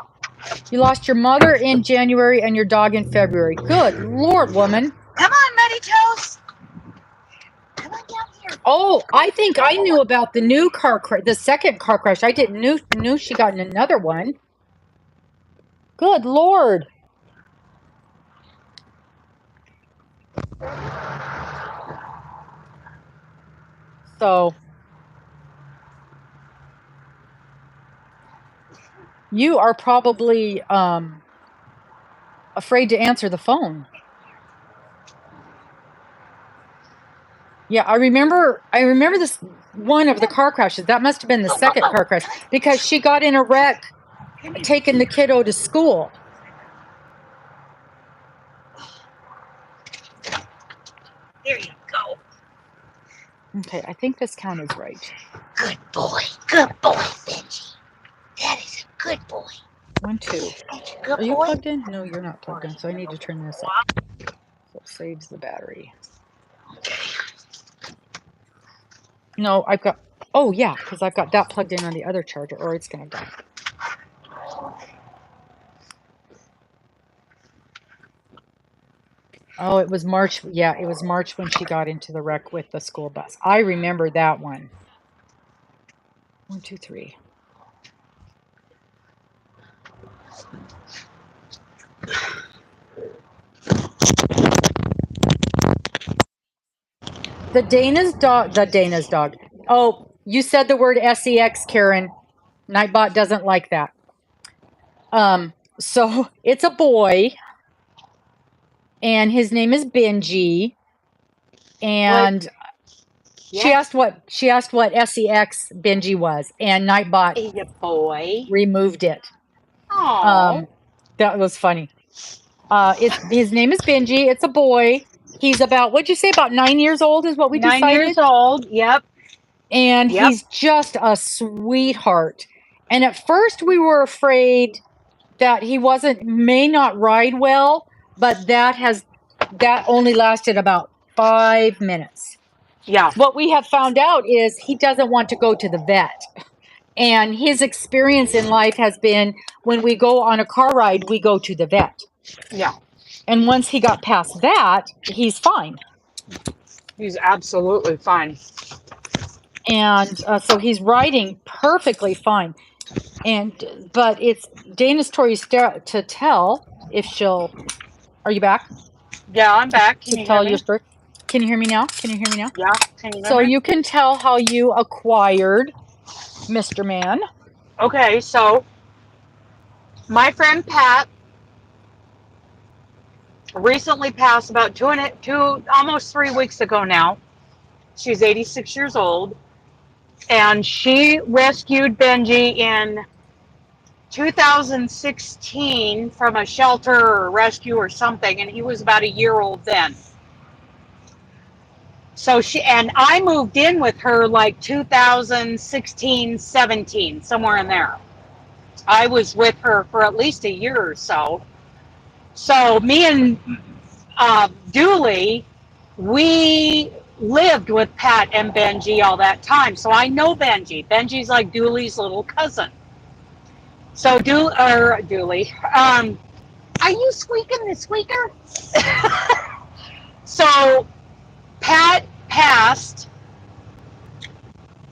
You lost your mother in January and your dog in February. Good Lord, woman. Come on, Muddy Toes. Come on down here. Oh, I think I knew about the new car crash, the second car crash. I didn't knew she got in another one. Good Lord. So you are probably afraid to answer the phone. Yeah, I remember this one of the car crashes. That must have been the second car crash because she got in a wreck taking the kiddo to school. There you go. Okay, I think this count is right. Good boy. Good boy, Benji. That is a good boy. 1, 2. Good Are you boy. plugged in? No, you're not plugged in, so I need to turn this up. So it saves the battery. No, I've got, oh yeah, because I've got that plugged in on the other charger, or it's going to die. Oh, it was March. Yeah, it was March when she got into the wreck with the school bus. I remember that one. 1, 2, 3. The Dana's dog. Oh, you said the word sex, Karen. Nightbot doesn't like that. So it's a boy, and his name is Benji. And she asked what sex Benji was, and Nightbot removed it. That was funny. His name is Benji. It's a boy. He's about, what'd you say, about 9 years old is what we decided? 9 years old, yep. And he's just a sweetheart. And at first we were afraid that he may not ride well, but that only lasted about 5 minutes. Yeah. What we have found out is he doesn't want to go to the vet. And his experience in life has been when we go on a car ride, we go to the vet. Yeah. And once he got past that, he's fine. He's absolutely fine. And so he's riding perfectly fine. But it's Dana's story to tell if she'll. Are you back? Yeah, I'm back. Can you tell hear me? Your story. Can you hear me now? Yeah. Can you hear So me? you can tell how you acquired Mr. Man. Okay, so my friend Pat recently passed about almost 3 weeks ago now. She's 86 years old, and she rescued Benji in 2016 from a shelter or rescue or something, and he was about a year old then. So I moved in with her like 2016, 17, somewhere in there. I was with her for at least a year or so. So me and Dooley, we lived with Pat and Benji all that time. So I know Benji. Benji's like Dooley's little cousin. So Dooley, are you squeaking the squeaker? So Pat passed,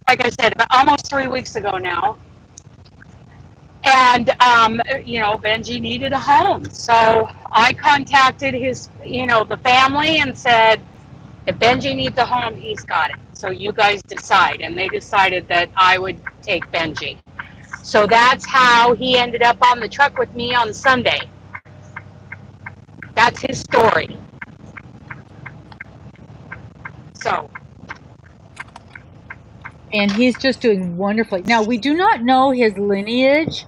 like I said, about almost 3 weeks ago now. And, Benji needed a home. So I contacted the family and said, if Benji needs a home, he's got it. So you guys decide. And they decided that I would take Benji. So that's how he ended up on the truck with me on Sunday. That's his story. So. And he's just doing wonderfully. Now, we do not know his lineage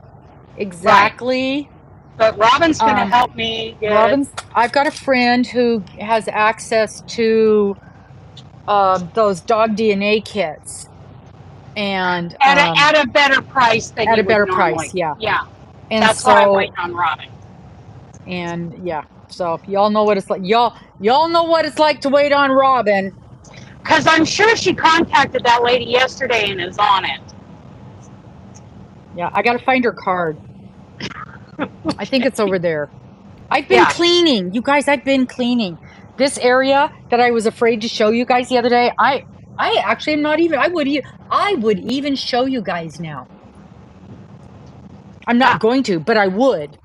exactly. Right. But Robin's going to help me. I've got a friend who has access to those dog DNA kits. And at a better price than at a better normally. Price, yeah. Yeah. And that's why I'm waiting on Robin. And yeah, so y'all know what it's like. Y'all know what it's like to wait on Robin. Because I'm sure she contacted that lady yesterday and is on it. Yeah, I got to find her card. I think it's over there. I've been cleaning. You guys, I've been cleaning. This area that I was afraid to show you guys the other day, I actually am not even, I would even show you guys now. I'm not going to, but I would.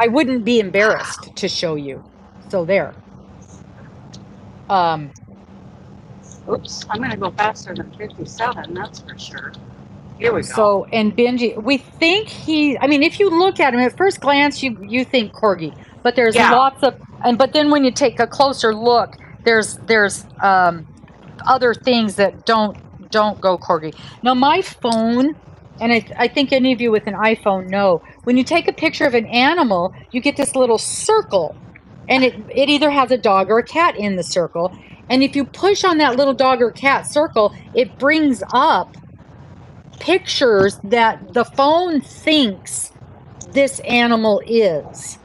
I wouldn't be embarrassed to show you. So there. Oops, I'm going to go faster than 57, that's for sure. Here we go. So, and Benji, we think I mean, if you look at him at first glance, you think corgi, but there's lots of, but then when you take a closer look, there's other things that don't go corgi. Now, my phone, and I think any of you with an iPhone know, when you take a picture of an animal, you get this little circle, and it either has a dog or a cat in the circle. And if you push on that little dog or cat circle, it brings up pictures that the phone thinks this animal is.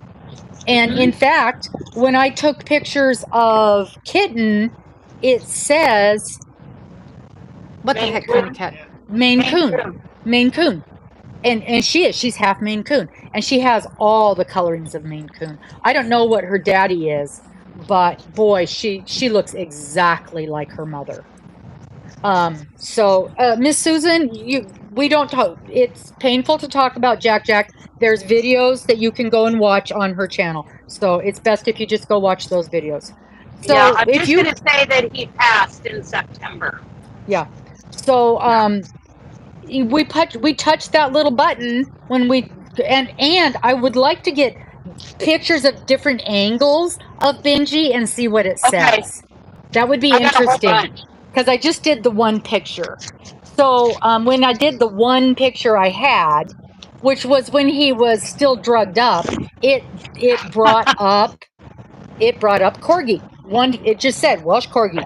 And in fact, when I took pictures of Kitten, it says, what the heck kind of cat? Maine Coon. Maine Coon. And she's half Maine Coon. And she has all the colorings of Maine Coon. I don't know what her daddy is, but boy, she looks exactly like her mother. So Miss Susan, we don't talk, it's painful to talk about Jack. There's videos that you can go and watch on her channel. So it's best if you just go watch those videos. So yeah, I'm just going to say that he passed in September. Yeah. So we touched that little button when and I would like to get pictures of different angles of Benji and see what it says. Okay. That would be interesting, because I just did the one picture. So when I did the one picture I had, which was when he was still drugged up, it brought up corgi. It just said Welsh corgi.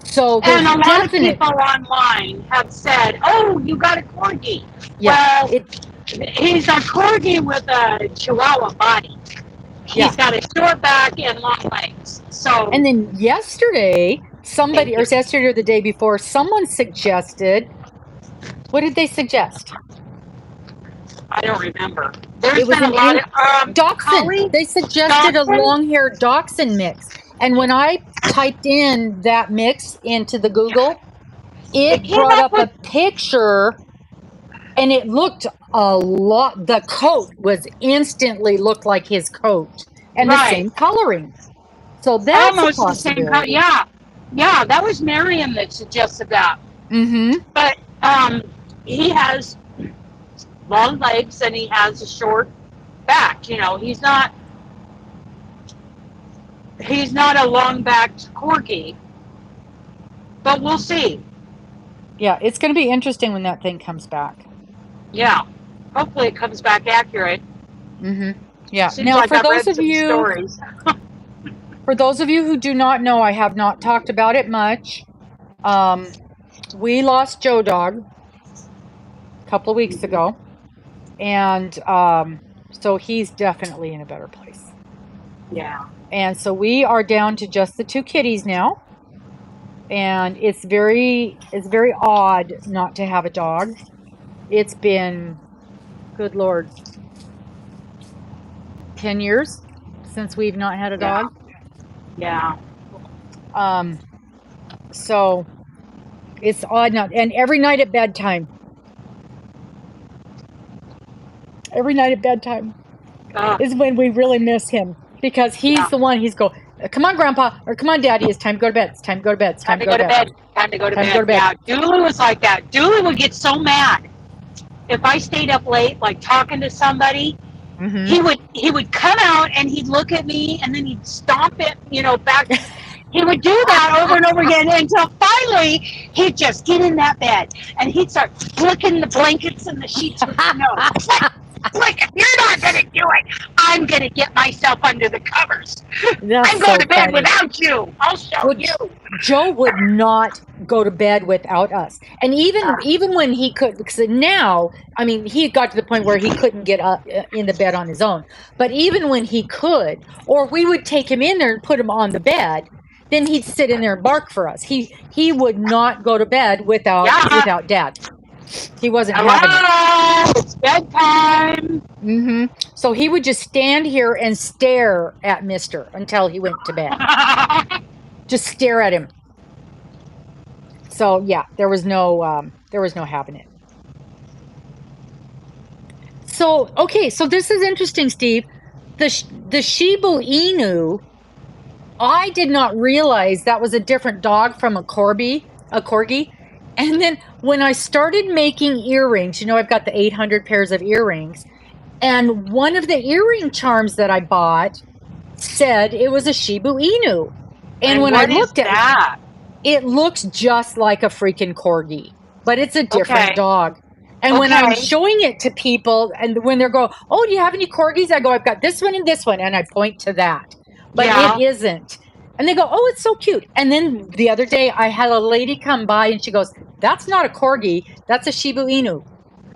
So and a lot of people online have said, "Oh, you got a corgi." Yeah, well, he's a corgi with a Chihuahua body. He's got a short back and long legs. So, and then yesterday, yesterday or the day before, someone suggested. What did they suggest? I don't remember. There's been a lot of dachshund. They suggested a long-haired dachshund mix, and when I typed in that mix into the Google, it brought up a picture, and it looked a lot. The coat was instantly looked like his coat, and the same coloring. So that's almost the same color. Yeah, that was Marion that suggested that. Mm-hmm. But he has long legs and he has a short back. You know, he's not a long-backed corgi. But we'll see. Yeah, it's going to be interesting when that thing comes back. Yeah, hopefully it comes back accurate. Mm-hmm. Yeah. Seems now, like for those of you, for those of you who do not know, I have not talked about it much. We lost Joe Dog a couple of weeks ago, and so he's definitely in a better place. Yeah. And so we are down to just the two kitties now. And it's very odd not to have a dog. It's been, good Lord, 10 years since we've not had a dog. Yeah. So it's odd not, and every night at bedtime is when we really miss him, because he's the one, he's go, come on, Grandpa, or come on, Daddy, it's time to go to bed. It's time to go to bed. It's time to go to bed. Time to go to bed. Yeah, Dooley was like that. Dooley would get so mad if I stayed up late, like talking to somebody. Mm-hmm. He would come out and he'd look at me and then he'd stomp it, back. He would do that over and over again until finally he'd just get in that bed and he'd start flicking the blankets and the sheets with his nose. Like, if you're not going to do it, I'm going to get myself under the covers. I'm going to bed without you. I'll show you. Joe would not go to bed without us. And even when he could, because now, I mean, he got to the point where he couldn't get up in the bed on his own. But even when he could, or we would take him in there and put him on the bed, then he'd sit in there and bark for us. He would not go to bed without Dad. He wasn't having it. It's bedtime. Mm-hmm. So he would just stand here and stare at Mister until he went to bed. Just stare at him. So yeah, there was no having it. So, okay, so this is interesting, Steve. The Shiba Inu, I did not realize that was a different dog from a corgi. And then when I started making earrings, you know, I've got the 800 pairs of earrings, and one of the earring charms that I bought said it was a Shiba Inu. And when I what is looked at that? it, looks just like a freaking corgi, but it's a different Okay. dog. And when I'm showing it to people, and when they're going, "Oh, do you have any corgis?" I go, "I've got this one and this one," and I point to that. But Yeah. it isn't. And they go, "Oh, it's so cute." And then the other day, I had a lady come by, and she goes, "That's not a corgi. That's a Shiba Inu."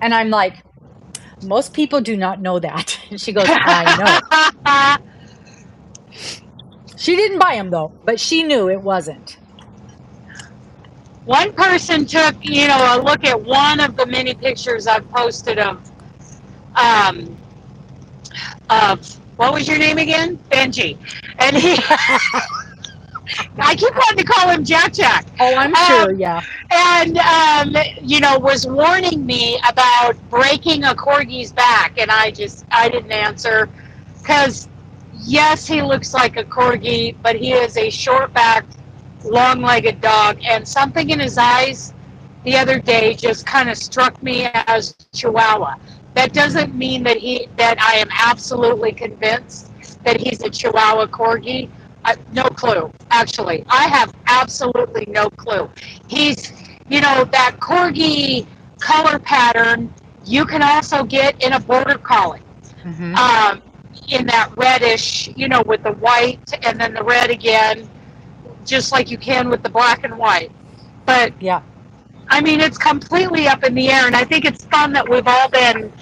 And I'm like, "Most people do not know that." And she goes, "I know." She didn't buy them though, but she knew it wasn't. One person took, you know, a look at one of the many pictures I've posted um, of what was your name again? Benji. And he, I keep wanting to call him Jack Jack. Oh, I'm sure, yeah. And, you know, was warning me about breaking a corgi's back. And I didn't answer because, yes, he looks like a corgi, but he is a short-backed, long-legged dog. And something in his eyes the other day just kind of struck me as Chihuahua. That doesn't mean that I am absolutely convinced that he's a Chihuahua corgi. No clue, actually. I have absolutely no clue. He's, you know, that corgi color pattern you can also get in a border collie. Mm-hmm. In that reddish, you know, with the white and then the red again, just like you can with the black and white. But yeah, I mean, it's completely up in the air, and I think it's fun that we've all been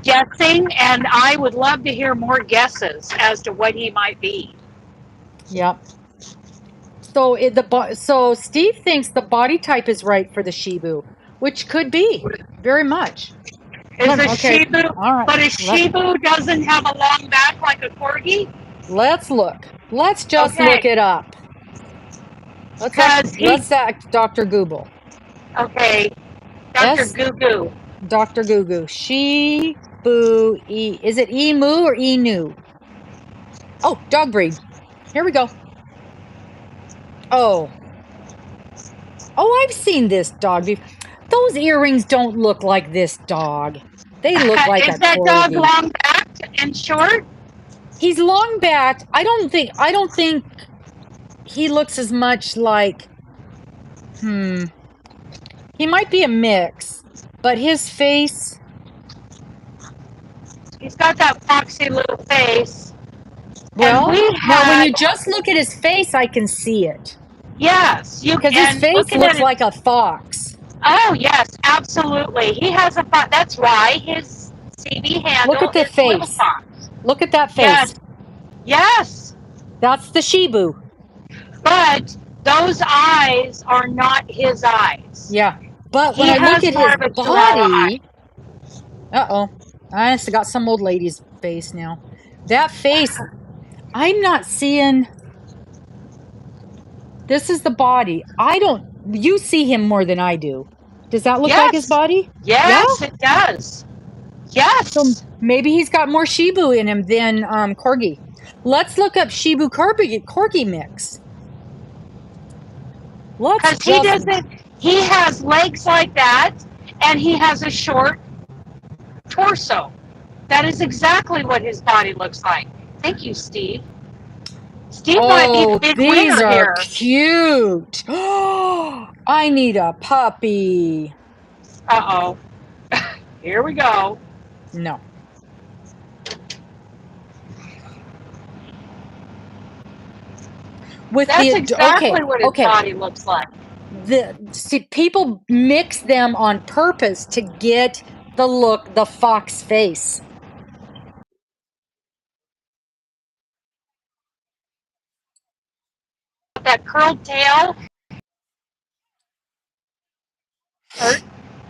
guessing, and I would love to hear more guesses as to what he might be. yeah. So so Steve thinks the body type is right for the Shibu, which could be very much. Is a Okay, Shibu, all right. but a Shibu doesn't have a long back like a corgi? Let's look. Let's just look Okay, it up. because Let's Dr. Google. Okay, Dr. Goo Goo. Dr. Goo. Shibu is it emu or inu? Oh, dog breed. Here we go. Oh, I've seen this dog before. Those earrings don't look like this dog. They look like Is a that dog corgi. long backed and short? He's long backed. I don't think he looks as much like he might be a mix, but his face. He's got that foxy little face. Well, now when you just look at his face, I can see it. Yes, you Because his can. face looks like a fox. Oh, yes, absolutely. He has a fox. That's why his CB handle Look at the is face. Little Fox. Look at that face. Yes. Yes. That's the Shibu. But those eyes are not his eyes. Yeah. But when I look at his body. Uh-oh. I got some old lady's face now. That face, I'm not seeing. This is the body. You see him more than I do. Does that look like his body? Yes, yeah? It does. Yes. So maybe he's got more Shibu in him than corgi. Let's look up Shibu corgi mix. Because he has legs like that, and he has a short torso. That is exactly what his body looks like. Thank you, Steve. Steve might be the big winner here. Cute. I need a puppy. Uh-oh. Here we go. No. That's exactly what his body looks like. People mix them on purpose to get the fox face. That curled tail.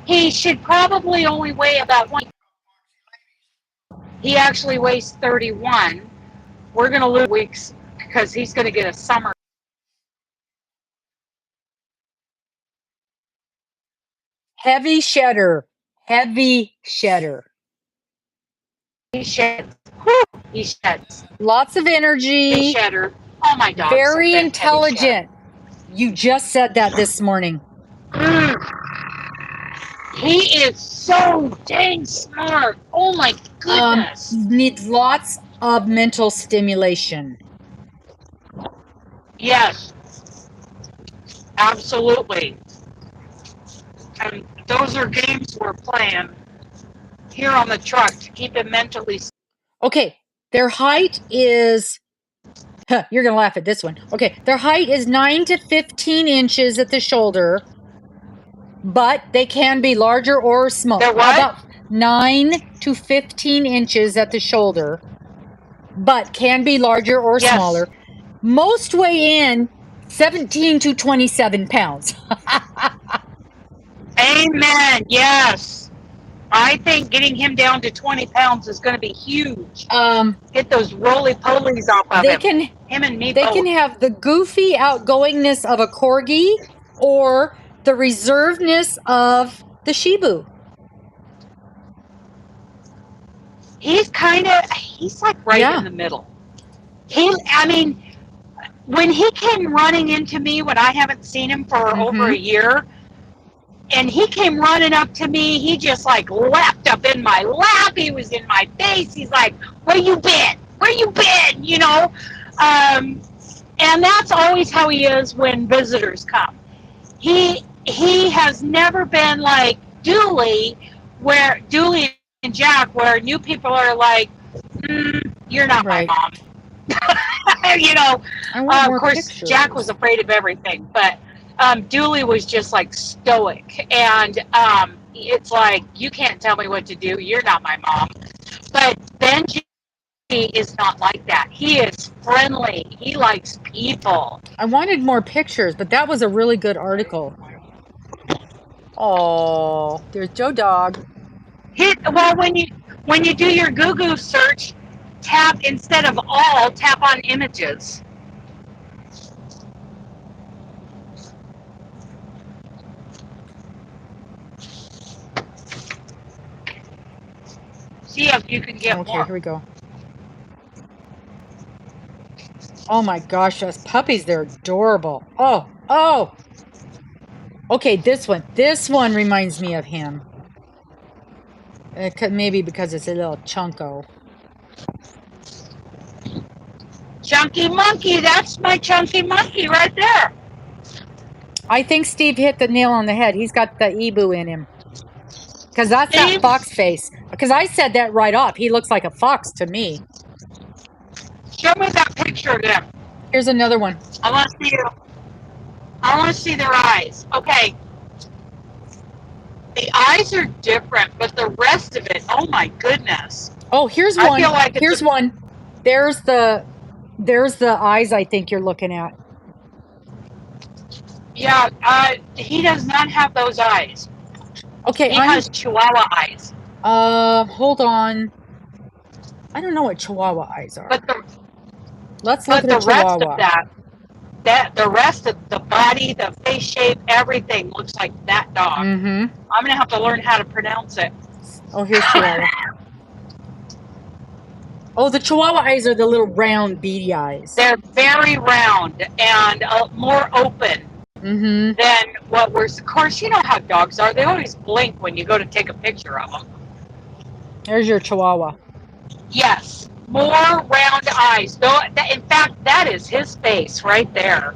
He should probably only weigh about 20. He actually weighs 31. We're going to lose weeks because he's going to get a summer. Heavy shedder. sheds. Whew, he sheds. Lots of Big energy. shedder. Oh, my dog's Very a big, intelligent. You just said that this morning. He is so dang smart. Oh my goodness. Needs lots of mental stimulation. Yes. Absolutely. And those are games we're playing here on the truck to keep him mentally. Okay, their height is, you're going to laugh at this one. Okay, their height is 9 to 15 inches at the shoulder, but they can be larger or smaller. They're what? How about 9 to 15 inches at the shoulder, but can be larger or Yes. smaller. Most weigh in 17 to 27 pounds. Amen. Yes. I think getting him down to 20 pounds is going to be huge. Get those roly-polies off of him. Him and me They both. can have the goofy outgoingness of a corgi or the reservedness of the Shibu. He's like right in the middle. I mean, when he came running into me when I haven't seen him for over a year, and he came running up to me, he just like leapt up in my lap. He was in my face. He's like, "Where you been? Where you been?" You know? And that's always how he is when visitors come. He has never been like Dooley and Jack, where new people are like, "You're not my mom." You know, of course, pictures. Jack was afraid of everything, but Dooley was just like stoic, and it's like, you can't tell me what to do. You're not my mom. But Benji is not like that. He is friendly. He likes people. I wanted more pictures, but that was a really good article. Oh, there's Joe Dog. Well, when you do your Google search, tap instead of all, tap on images. See if you can get more. Okay, here we go. Oh my gosh, those puppies, they're adorable. Oh. Okay, this one reminds me of him. Maybe because it's a little chunko. Chunky monkey, that's my chunky monkey right there. I think Steve hit the nail on the head. He's got the Ebu in him. Because that's that fox face. Because I said that right off. He looks like a fox to me. Show me that picture of them. Here's another one. I want to see their eyes. Okay. The eyes are different, but the rest of it, oh my goodness. Oh, here's one. Here's one. There's the eyes I think you're looking at. Yeah, he does not have those eyes. Okay, he has Chihuahua eyes. Hold on. I don't know what Chihuahua eyes are. Let's look at the Chihuahua. Rest of the rest of the body, the face shape, everything looks like that dog. I'm gonna have to learn how to pronounce it. Oh, here's Chihuahua. Oh, the Chihuahua eyes are the little round, beady eyes. They're very round and more open than what we're. Of course, you know how dogs are. They always blink when you go to take a picture of them. There's your Chihuahua. Yes, more round eyes. Though, in fact, that is his face right there.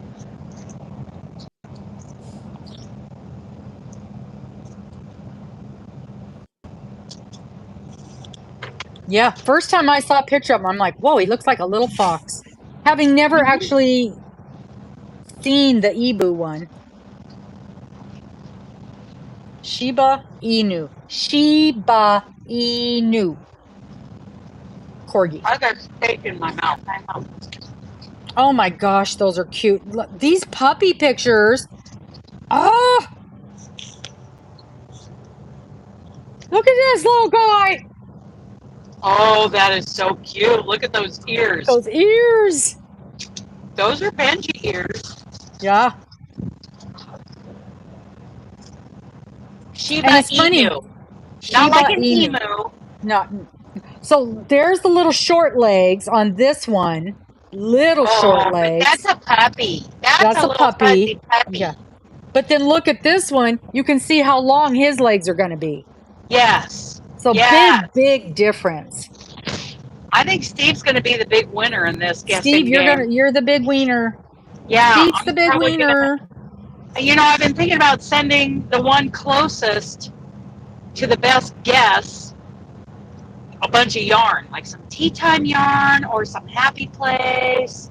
Yeah, first time I saw a picture of him, I'm like, whoa, he looks like a little fox. Having never actually seen the Ebu one. Shiba Inu. Shiba Inu. Corgi. I got steak in my mouth. Oh my gosh, those are cute. Look, these puppy pictures. Oh! Look at this little guy. Oh, that is so cute. Look at those ears. Those ears. Those are Benji ears. Yeah. Shiba Inu. Not like an emu. Not So there's the little short legs on this one. Little short Oh, but legs. that's a puppy. That's That's a a little puppy. fuzzy puppy. Yeah. But then look at this one. You can see how long his legs are going to be. Yes. So Yes. big difference. I think Steve's going to be the big winner in this guessing Steve, game. you're the big wiener. Yeah, Steve's the I'm big probably wiener. I've been thinking about sending the one closest to the best guess a bunch of yarn, like some tea time yarn or some happy place.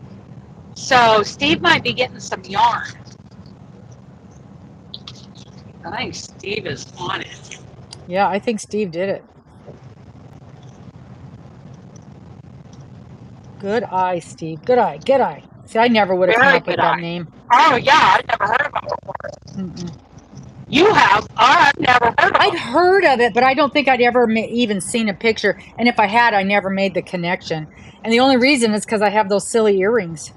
So Steve might be getting some yarn. I think Steve is on it. Yeah, I think Steve did it. Good eye, Steve. Good eye. Good eye. See, I never would have come Very up with good that eye. name. Oh yeah, I've never heard of him before. Mm-mm. You have? I've never heard of I'd him. heard of it, but I don't think I'd ever even seen a picture. And if I had, I never made the connection. And the only reason is because I have those silly earrings.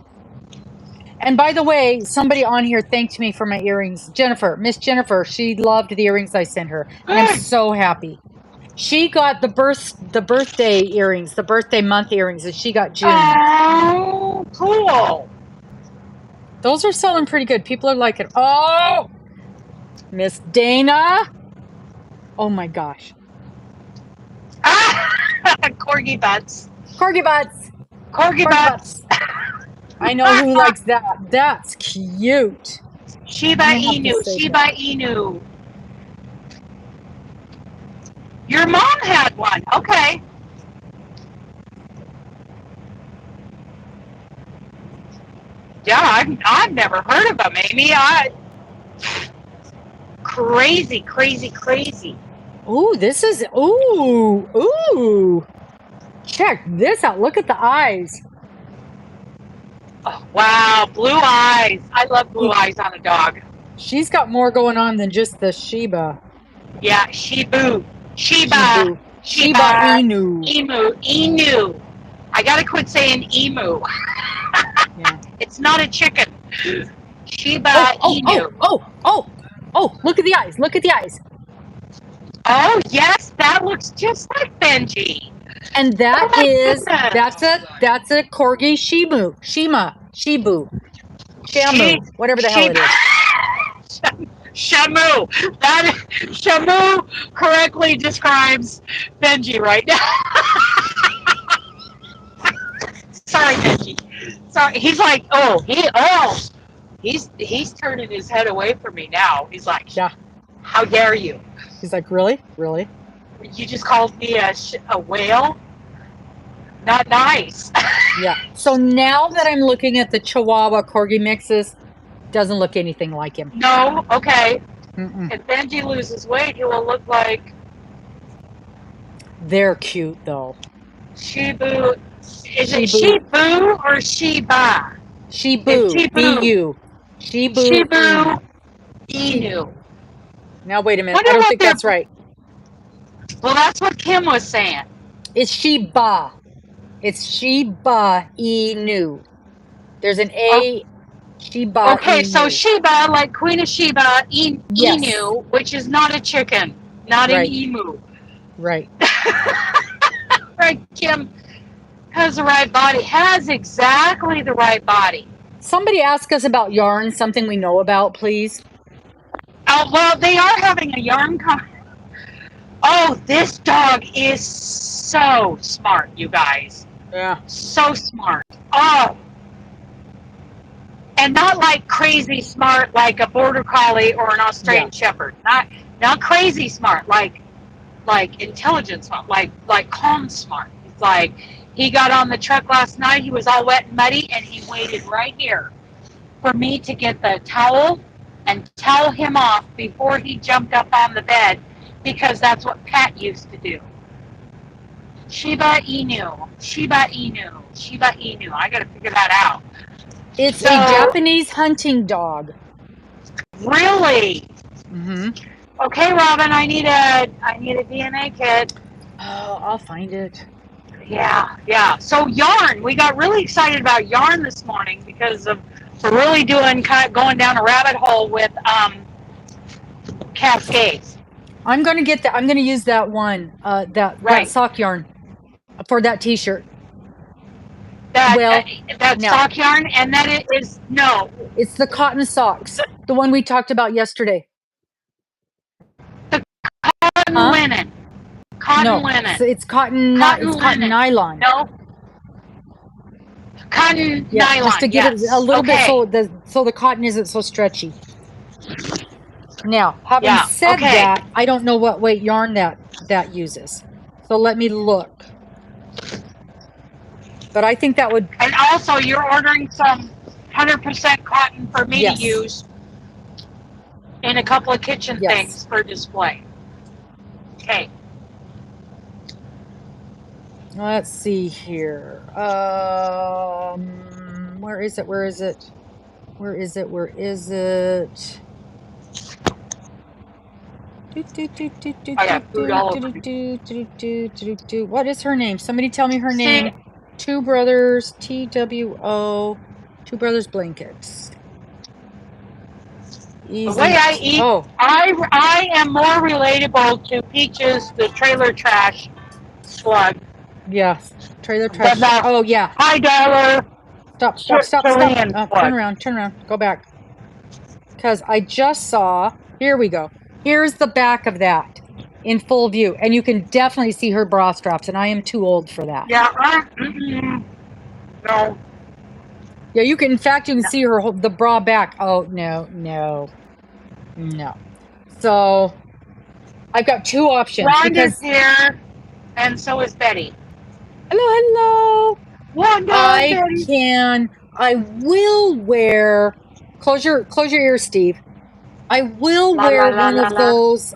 And by the way, somebody on here thanked me for my earrings. Jennifer, Miss Jennifer, she loved the earrings I sent her. And I'm Good. so happy. She got the birthday earrings, the birthday month earrings, and she got June month. Oh, cool. Those are selling pretty good. People are liking. Oh, Miss Dana. Oh my gosh. Corgi butts. Corgi butts. Corgi butts. I know who likes that. That's cute. Shiba I'm gonna have to Inu. save Shiba that. Inu. Your mom had one. Okay. Yeah, I've never heard of them, Amy. Crazy, crazy, crazy. Ooh, this is ooh. Check this out. Look at the eyes. Oh, wow, blue eyes. I love blue eyes on a dog. She's got more going on than just the Shiba. Yeah, Shiba. Shiba Inu. Emu. I gotta quit saying emu. Yeah. It's not a chicken. Shiba Inu. Oh, look at the eyes. Look at the eyes. Oh yes, that looks just like Benji. And that's a corgi Shibu. Shamu, whatever the hell it is. Shamu. Shamu correctly describes Benji right now. Sorry, Benji. Sorry. He's like, he's turning his head away from me now. He's like, yeah. How dare you? He's like, really? Really? You just called me a whale? Not nice. Yeah. So now that I'm looking at the Chihuahua Corgi mixes, doesn't look anything like him. No? Okay. Mm-mm. If Benji loses weight, he will look like... They're cute, though. Shibu. Is it Shibu or Shiba? Shibu. B-U. Shibu Inu. Now, wait a minute. I don't think that's right. Well, that's what Kim was saying. It's Shiba. It's Shiba Inu. There's an A. Shiba Okay, Inu. so Shiba, like Queen of Sheba, Inu, which is not a chicken, not an emu. Right. Right, Kim has the right body, has exactly the right body. Somebody ask us about yarn, something we know about, please. Oh, well, they are having a yarn con. Oh, this dog is so smart, you guys. Yeah. So smart. Oh. And not like crazy smart like a border collie or an Australian shepherd. Not crazy smart, like intelligent smart, like calm smart. It's like he got on the truck last night, he was all wet and muddy, and he waited right here for me to get the towel and towel him off before he jumped up on the bed, because that's what Pat used to do. Shiba Inu. Shiba Inu. Shiba Inu. I gotta figure that out. It's a Japanese hunting dog. Really? Mm-hmm. Okay, Robin, I need a DNA kit. Oh, I'll find it. Yeah. So yarn, we got really excited about yarn this morning because we're really going down a rabbit hole with cascades. I'm gonna get that. I'm gonna use that one. That sock yarn. for that t-shirt. That Well, that no. sock yarn, and then it is no. It's the cotton socks, the one we talked about yesterday. Cotton linen. Cotton linen. It's cotton. It's cotton nylon. No. Cotton nylon. Just to give it a little bit so the cotton isn't so stretchy. Now, having said that, I don't know what weight yarn that uses. So let me look. But I think that would. And also, you're ordering some 100% cotton for me to use in a couple of kitchen things for display. Okay. Let's see here. Where is it? Where is it? Where is it? Where is it? What is her name? Somebody tell me her name. Two Brothers, TWO, Two Brothers Blankets. Easy. The way I eat, I am more relatable to Peaches, the trailer trash slug. Yes, trailer trash. Oh, yeah. High dollar. Stop. Turn around. Go back. Because I just saw, here we go. Here's the back of that in full view. And you can definitely see her bra straps, and I am too old for that. Yeah, no. Yeah, you can, in fact, you can see the bra back. Oh, no. So, I've got two options. Rhonda's here, and so is Betty. Hello. Wanda, I will wear, close your ears, Steve. I will wear one of those,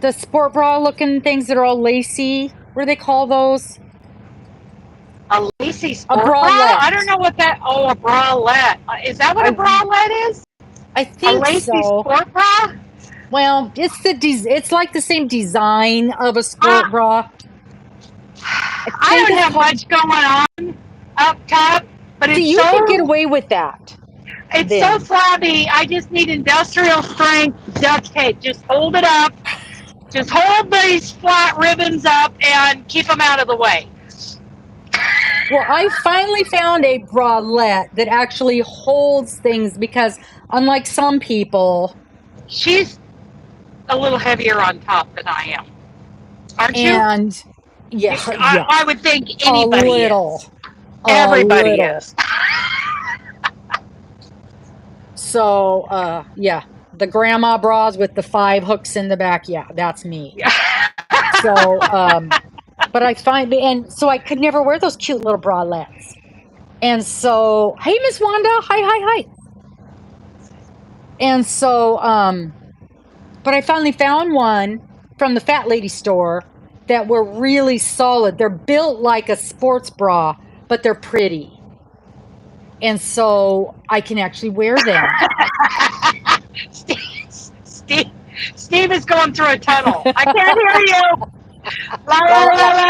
the sport bra looking things that are all lacy. What do they call those? A lacy sport bra? I don't know what that, a bralette. Is that what a bralette is? I think a lacy sport bra? Well, it's like the same design of a sport bra. I don't have much going on up top, but it's you can get away with that. It's so flabby. I just need industrial strength duct tape. Just hold it up. Just hold these flat ribbons up and keep them out of the way. Well, I finally found a bralette that actually holds things because unlike some people, she's a little heavier on top than I am. Aren't you? And I would think anybody is. Everybody is. So, the grandma bras with the 5 hooks in the back. Yeah, that's me. So, but I find, and so I could never wear those cute little bralettes. And so, hey, Miss Wanda. Hi. And so, but I finally found one from the Fat Lady store that were really solid. They're built like a sports bra, but they're pretty. And so I can actually wear them. Steve is going through a tunnel. I can't hear you.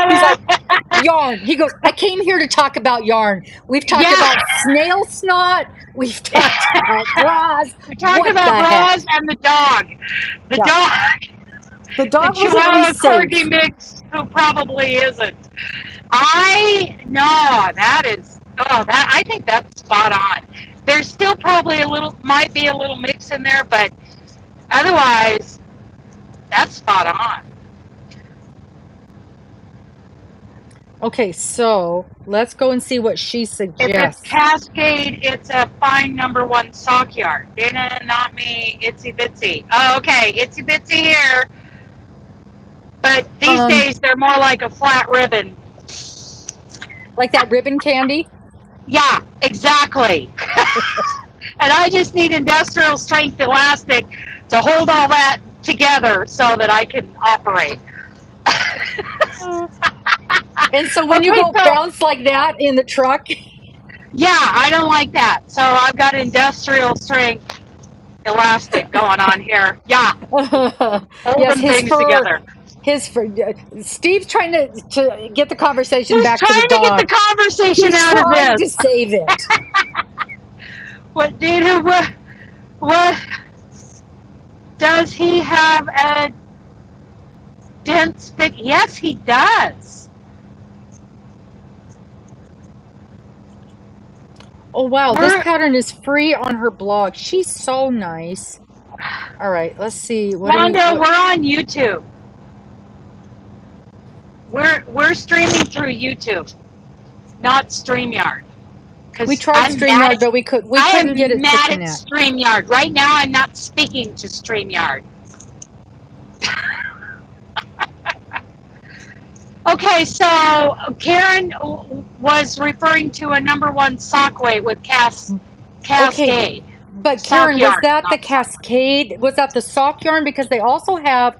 He's like, yarn. He goes, I came here to talk about yarn. We've talked about snail snot. We've talked about bras. We talked about bras and the dog. The dog. The dog was a corgi mix who probably isn't. I think that's spot on. There's still probably might be a little mix in there, but otherwise, that's spot on. Okay, so let's go and see what she suggests. If it's Cascade, it's a fine #1 sock yarn. Dana, not me, itsy bitsy. Oh, okay, itsy bitsy here. But these days, they're more like a flat ribbon. Like that ribbon candy? Yeah, exactly. And I just need industrial strength elastic to hold all that together so that I can operate. And so when you go bounce like that in the truck? Yeah, I don't like that. So I've got industrial strength elastic going on here. Yeah. Holding things together. Steve's trying to get the conversation back to the dog. He's trying to get the conversation out of this. He's trying to save it. What does he have dense thick. Yes, he does. Oh, wow. This pattern is free on her blog. She's so nice. All right, let's see. Wanda, we're on YouTube. We're streaming through YouTube, not StreamYard. We tried StreamYard, but we couldn't get it to connect. I am mad at StreamYard. Right now, I'm not speaking to StreamYard. Okay, so Karen was referring to a #1 sock weight with Cascade. Okay, but Karen, was that the Cascade? Was that the sock yarn? Because they also have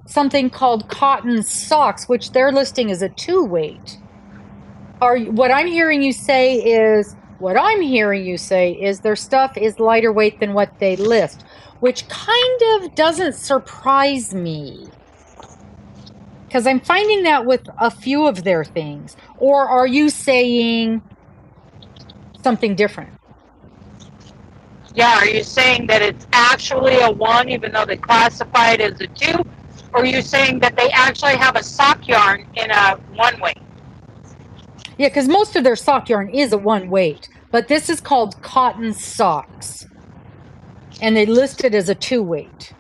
something called cotton socks, which they're listing as a 2-weight. What I'm hearing you say is their stuff is lighter weight than what they list, which kind of doesn't surprise me. Because I'm finding that with a few of their things. Or are you saying something different? Yeah, are you saying that it's actually a 1 even though they classify it as a 2? Or are you saying that they actually have a sock yarn in a 1-weight? Yeah, because most of their sock yarn is a 1-weight. But this is called cotton socks. And they list it as a 2-weight.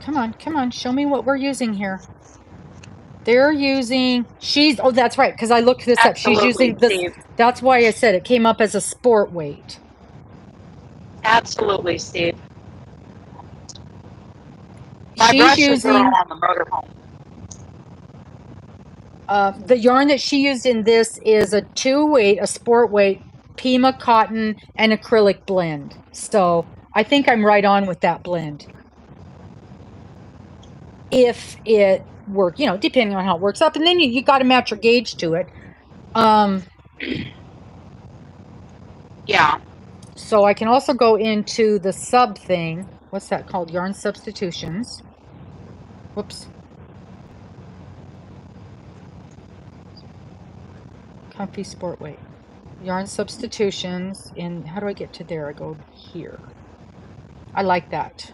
Come on, show me what we're using here. They're using, oh, that's right, because I looked this up. She's using this. Steve. That's why I said it came up as a sport weight. Absolutely, Steve. She's using on the motorhome. The yarn that she used in this is a 2-weight, a sport weight, Pima cotton and acrylic blend. So I think I'm right on with that blend. If it work, depending on how it works up, and then you got to match your gauge to it. Yeah. So I can also go into the sub thing. What's that called? Yarn substitutions. Whoops. Comfy sport weight. Yarn substitutions. And how do I get to there? I go here. I like that.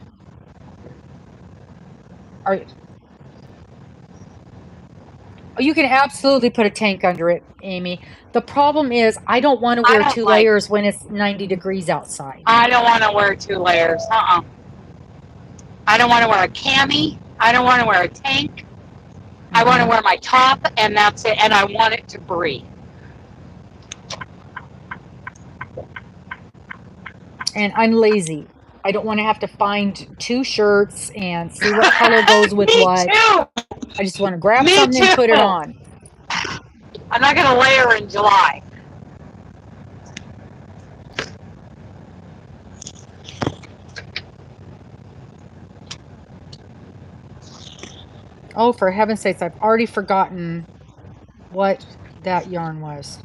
All right. Oh, you can absolutely put a tank under it, Amy. The problem is I don't want to wear 2 layers when it's 90 degrees outside. I don't want to wear 2 layers. I don't want to wear a cami. I don't want to wear a tank. I want to wear my top, and that's it. And I want it to breathe. And I'm lazy. I don't want to have to find 2 shirts and see what color goes with what. Too. I just want to grab something and put it on. I'm not going to layer in July. Oh, for heaven's sakes, I've already forgotten what that yarn was.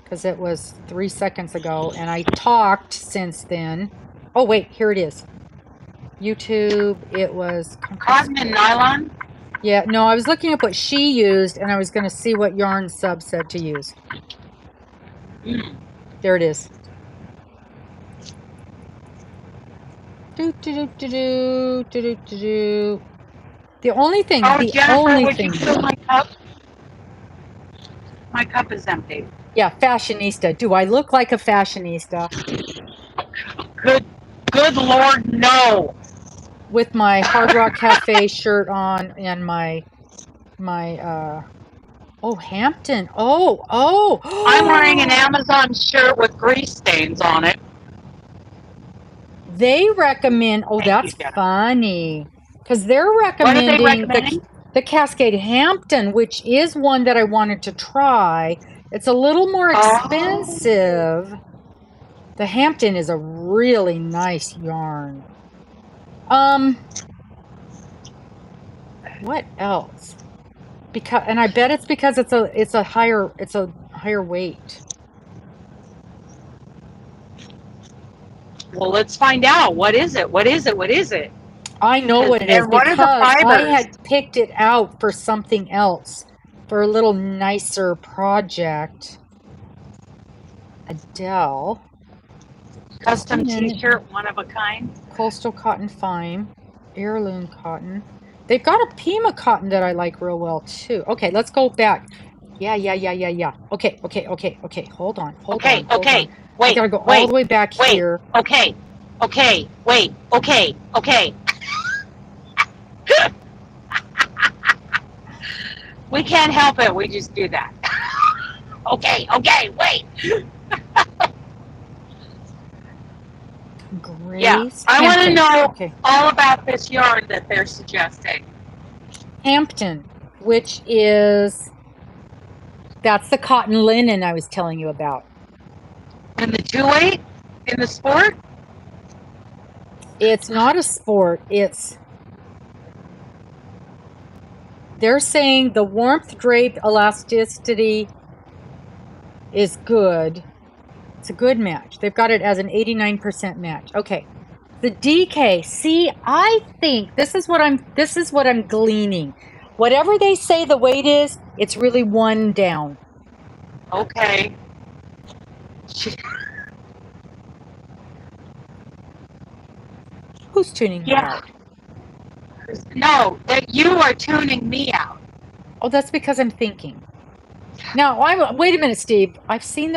Because it was 3 seconds ago, and I talked since then. Oh, wait, here it is. YouTube, it was... Cotton and nylon? Yeah, no, I was looking up what she used, and I was going to see what yarn sub said to use. There it is. The only thing... Jennifer, you fill my cup? My cup is empty. Yeah, fashionista. Do I look like a fashionista? Good Lord, no. With my Hard Rock Cafe shirt on and my oh, Hampton. Oh. I'm wearing an Amazon shirt with grease stains on it. They recommend, that's funny. Because they're recommending the Cascade Hampton, which is one that I wanted to try. It's a little more expensive. The Hampton is a really nice yarn. What else? And I bet it's because it's a higher weight. Well, let's find out. What is it? I know what it is because I had picked it out for something else, for a little nicer project. Adele. Custom t-shirt, one of a kind. Coastal cotton fine, heirloom cotton. They've got a Pima cotton that I like real well too. Okay, let's go back. Yeah. Okay. Hold on. Okay. I gotta go all the way back here. Okay. Wait. Okay. We can't help it. We just do that. Okay. Wait. Grace. Yeah, I want to know all about this yarn that they're suggesting. Hampton, which is, that's the cotton linen I was telling you about. And the 2/8 in the sport? It's not a sport. They're saying the warmth drape elasticity is good. It's a good match. They've got it as an 89% match. Okay. The DK, see, I think this is what I'm gleaning. Whatever they say the weight is, it's really one down. Okay. Who's tuning me out? No, that you are tuning me out. Oh, that's because I'm thinking. Now, wait a minute, Steve. I've seen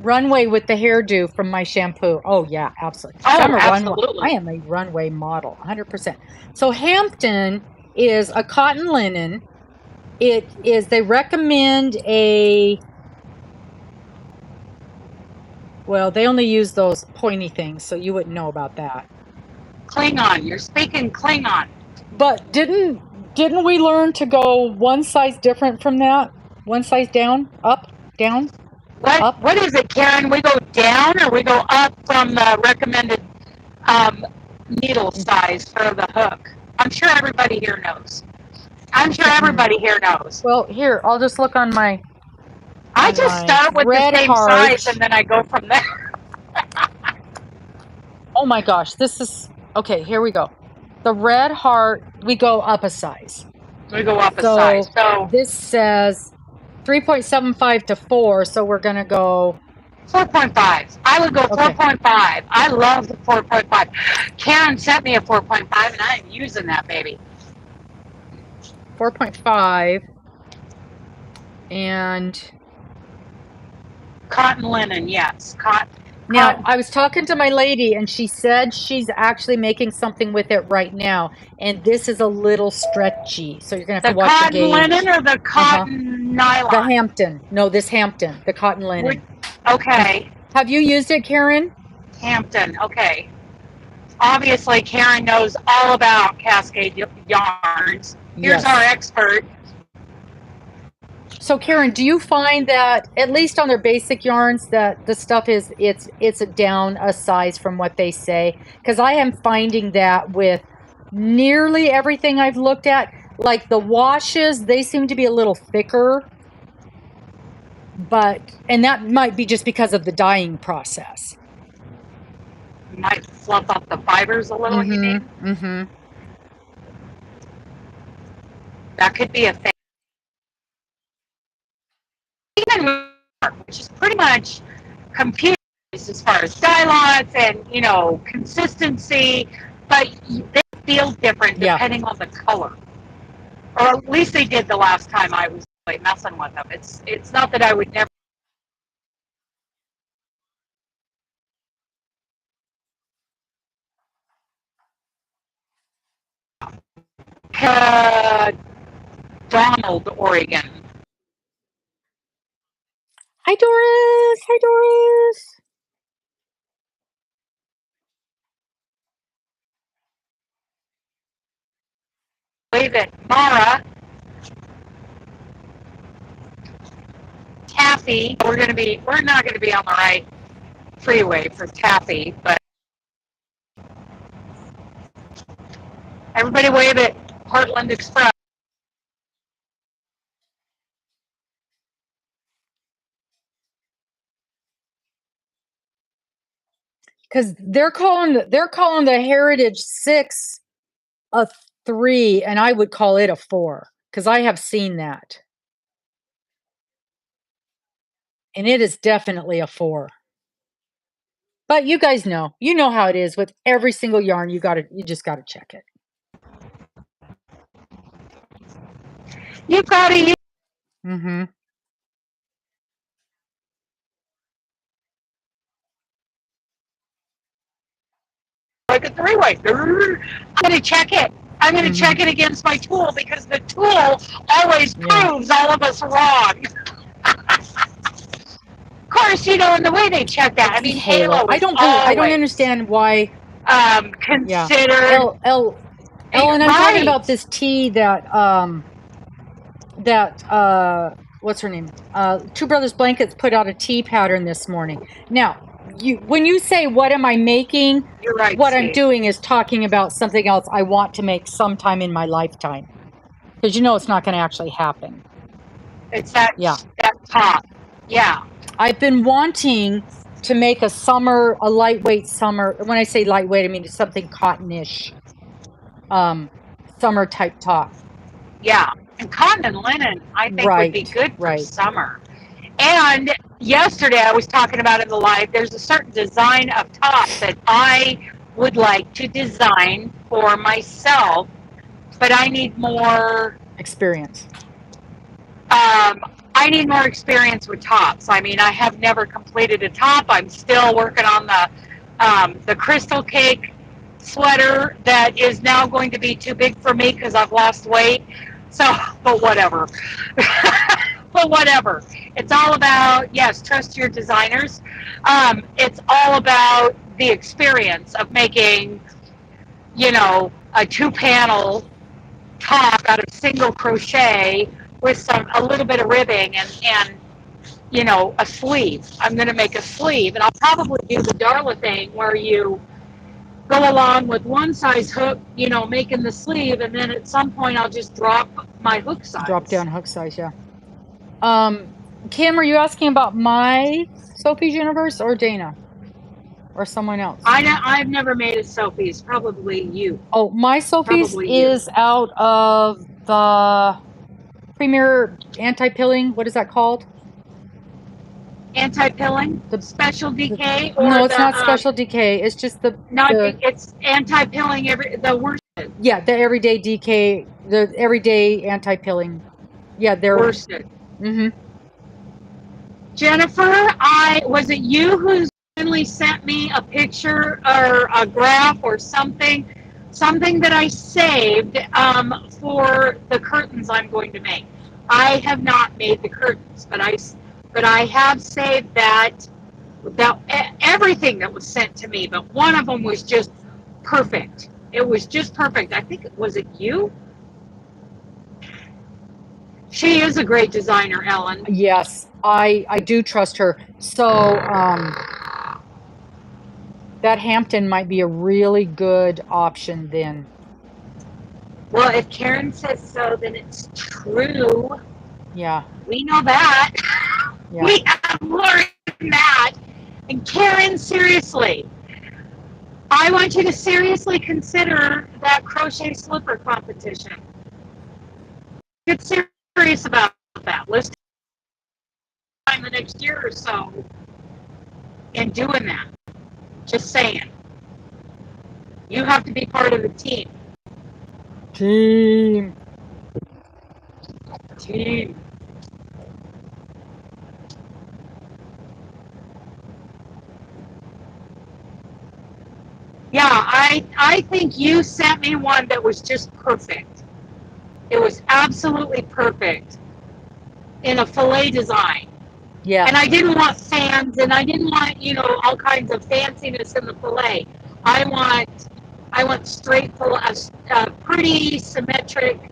runway with the hairdo from my shampoo. Oh yeah, absolutely. Absolutely. I am a runway model, 100%. So Hampton is a cotton linen. They recommend well, they only use those pointy things, so you wouldn't know about that. Klingon, you're speaking Klingon. But didn't we learn to go one size different from that? One size down, up, down? What is it, Karen? We go down or we go up from the recommended needle size for the hook? I'm sure everybody here knows. Well, here, I'll just look on my... I just start with the same size and then I go from there. Oh my gosh, this is... Okay, here we go. The red heart, we go up a size. We go up a size. So this says 3.75 to 4, so we're going to go 4.5. I would go 4.5. I love the 4.5. Karen sent me a 4.5 and I'm using that baby. 4.5 and cotton linen, yes. Now, I was talking to my lady and she said she's actually making something with it right now, and this is a little stretchy, so you're gonna have to watch the gauge. The cotton linen or the cotton nylon? The Hampton. No, this Hampton, the cotton linen. Okay. Have you used it, Karen? Hampton, okay. Obviously, Karen knows all about Cascade yarns. Here's our expert. So, Karen, do you find that, at least on their basic yarns, that the stuff is, it's down a size from what they say? Because I am finding that with nearly everything I've looked at, like the washes, they seem to be a little thicker. And that might be just because of the dyeing process. Might fluff up the fibers a little, you mean? Mm-hmm. That could be a thing. Even which is pretty much computerized as far as dye lots and, consistency, but they feel different depending on the color. Or at least they did the last time I was messing with them. It's not that I would never. Donald, Oregon. Hi, Doris. Hi, Doris. Wave it, Mara. Taffy. We're not gonna be on the right freeway for Taffy, but everybody wave it, Heartland Express. Because they're calling the Heritage 6 a 3, and I would call it a 4, because I have seen that. And it is definitely a 4. But you guys know, you know how it is with every single yarn. You just gotta check it. You've got to. Mm-hmm. Like a three-way. I'm going to check it. I'm going to check it against my tool because the tool always proves all of us wrong. Of course, you know, and the way they check that, I mean, Halo. I don't understand why. Considered. Ellen, I'm talking about this tea that what's her name? Two Brothers Blankets put out a tea pattern this morning. Now, when you say what am I making, you're right, what Steve. I'm doing is talking about something else I want to make sometime in my lifetime. Because you know it's not going to actually happen. It's that top. Yeah. I've been wanting to make a lightweight summer. When I say lightweight, I mean it's something cottonish, summer type top. Yeah, and cotton and linen, I think, would be good for summer. And yesterday I was talking about in the live, there's a certain design of top that I would like to design for myself, but I need more experience. I need more experience with tops. I mean, I have never completed a top. I'm still working on the crystal cake sweater that is now going to be too big for me because I've lost weight. So, but whatever. But whatever. It's all about, yes, trust your designers. It's all about the experience of making, you know, a 2-panel top out of single crochet with a little bit of ribbing and you know, a sleeve. I'm going to make a sleeve, and I'll probably do the Darla thing where you go along with one size hook, you know, making the sleeve, and then at some point I'll just drop my hook size. Drop down hook size, yeah. Kim, are you asking about my Sophie's Universe or Dana? Or someone else? I've never made a Sophie's, probably you. Oh, my Sophie's is out of the Premier Anti-Pilling. What is that called? Anti-pilling? Special DK? No, it's not Special DK. It's just it's anti-pilling, the worsted. Yeah, the everyday DK, the everyday anti-pilling. Yeah, they're worsted. Jennifer, was it you who finally sent me a picture or a graph or something that I saved for the curtains I'm going to make? I have not made the curtains, but I have saved that everything that was sent to me, but one of them was just perfect. It was just perfect. I think was it you? She is a great designer, Ellen. Yes, I do trust her. So that Hampton might be a really good option then. Well, if Karen says so, then it's true. Yeah. We know that. Yeah. We have learned that. And Karen, seriously, I want you to seriously consider that crochet slipper competition. Get serious about that. Let's time the next year or so in doing that. Just saying. You have to be part of the team. Team. Yeah, I think you sent me one that was just perfect. It was absolutely perfect in a fillet design. Yeah. And I didn't want fans, and I didn't want, you know, all kinds of fanciness in the fillet. I want straight fillet, a pretty symmetric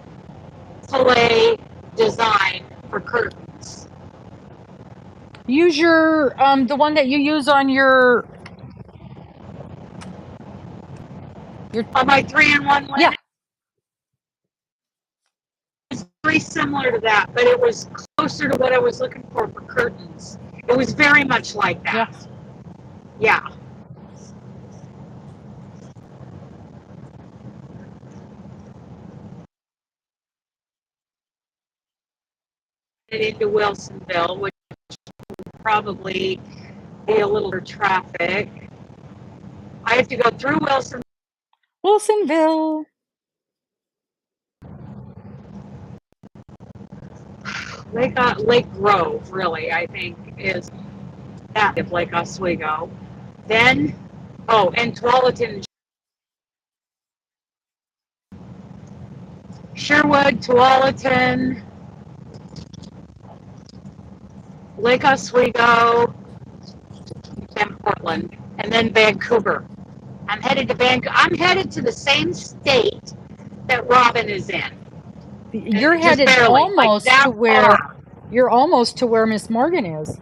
fillet design for curtains. Use your the one that you use on your on my 3-in-1 linen. Yeah. It's very similar to that, but it was closer to what I was looking for curtains. It was very much like that. Yeah. Into Wilsonville, which would probably be a little traffic. I have to go through Wilsonville. Lake Grove, really, I think, is that of Lake Oswego. Then, and Tualatin, Sherwood, Tualatin, Lake Oswego, and Portland, and then Vancouver. I'm headed to the same state that Robin is in. You're Just headed barely, almost like to where far. you're almost to where Miss Morgan is.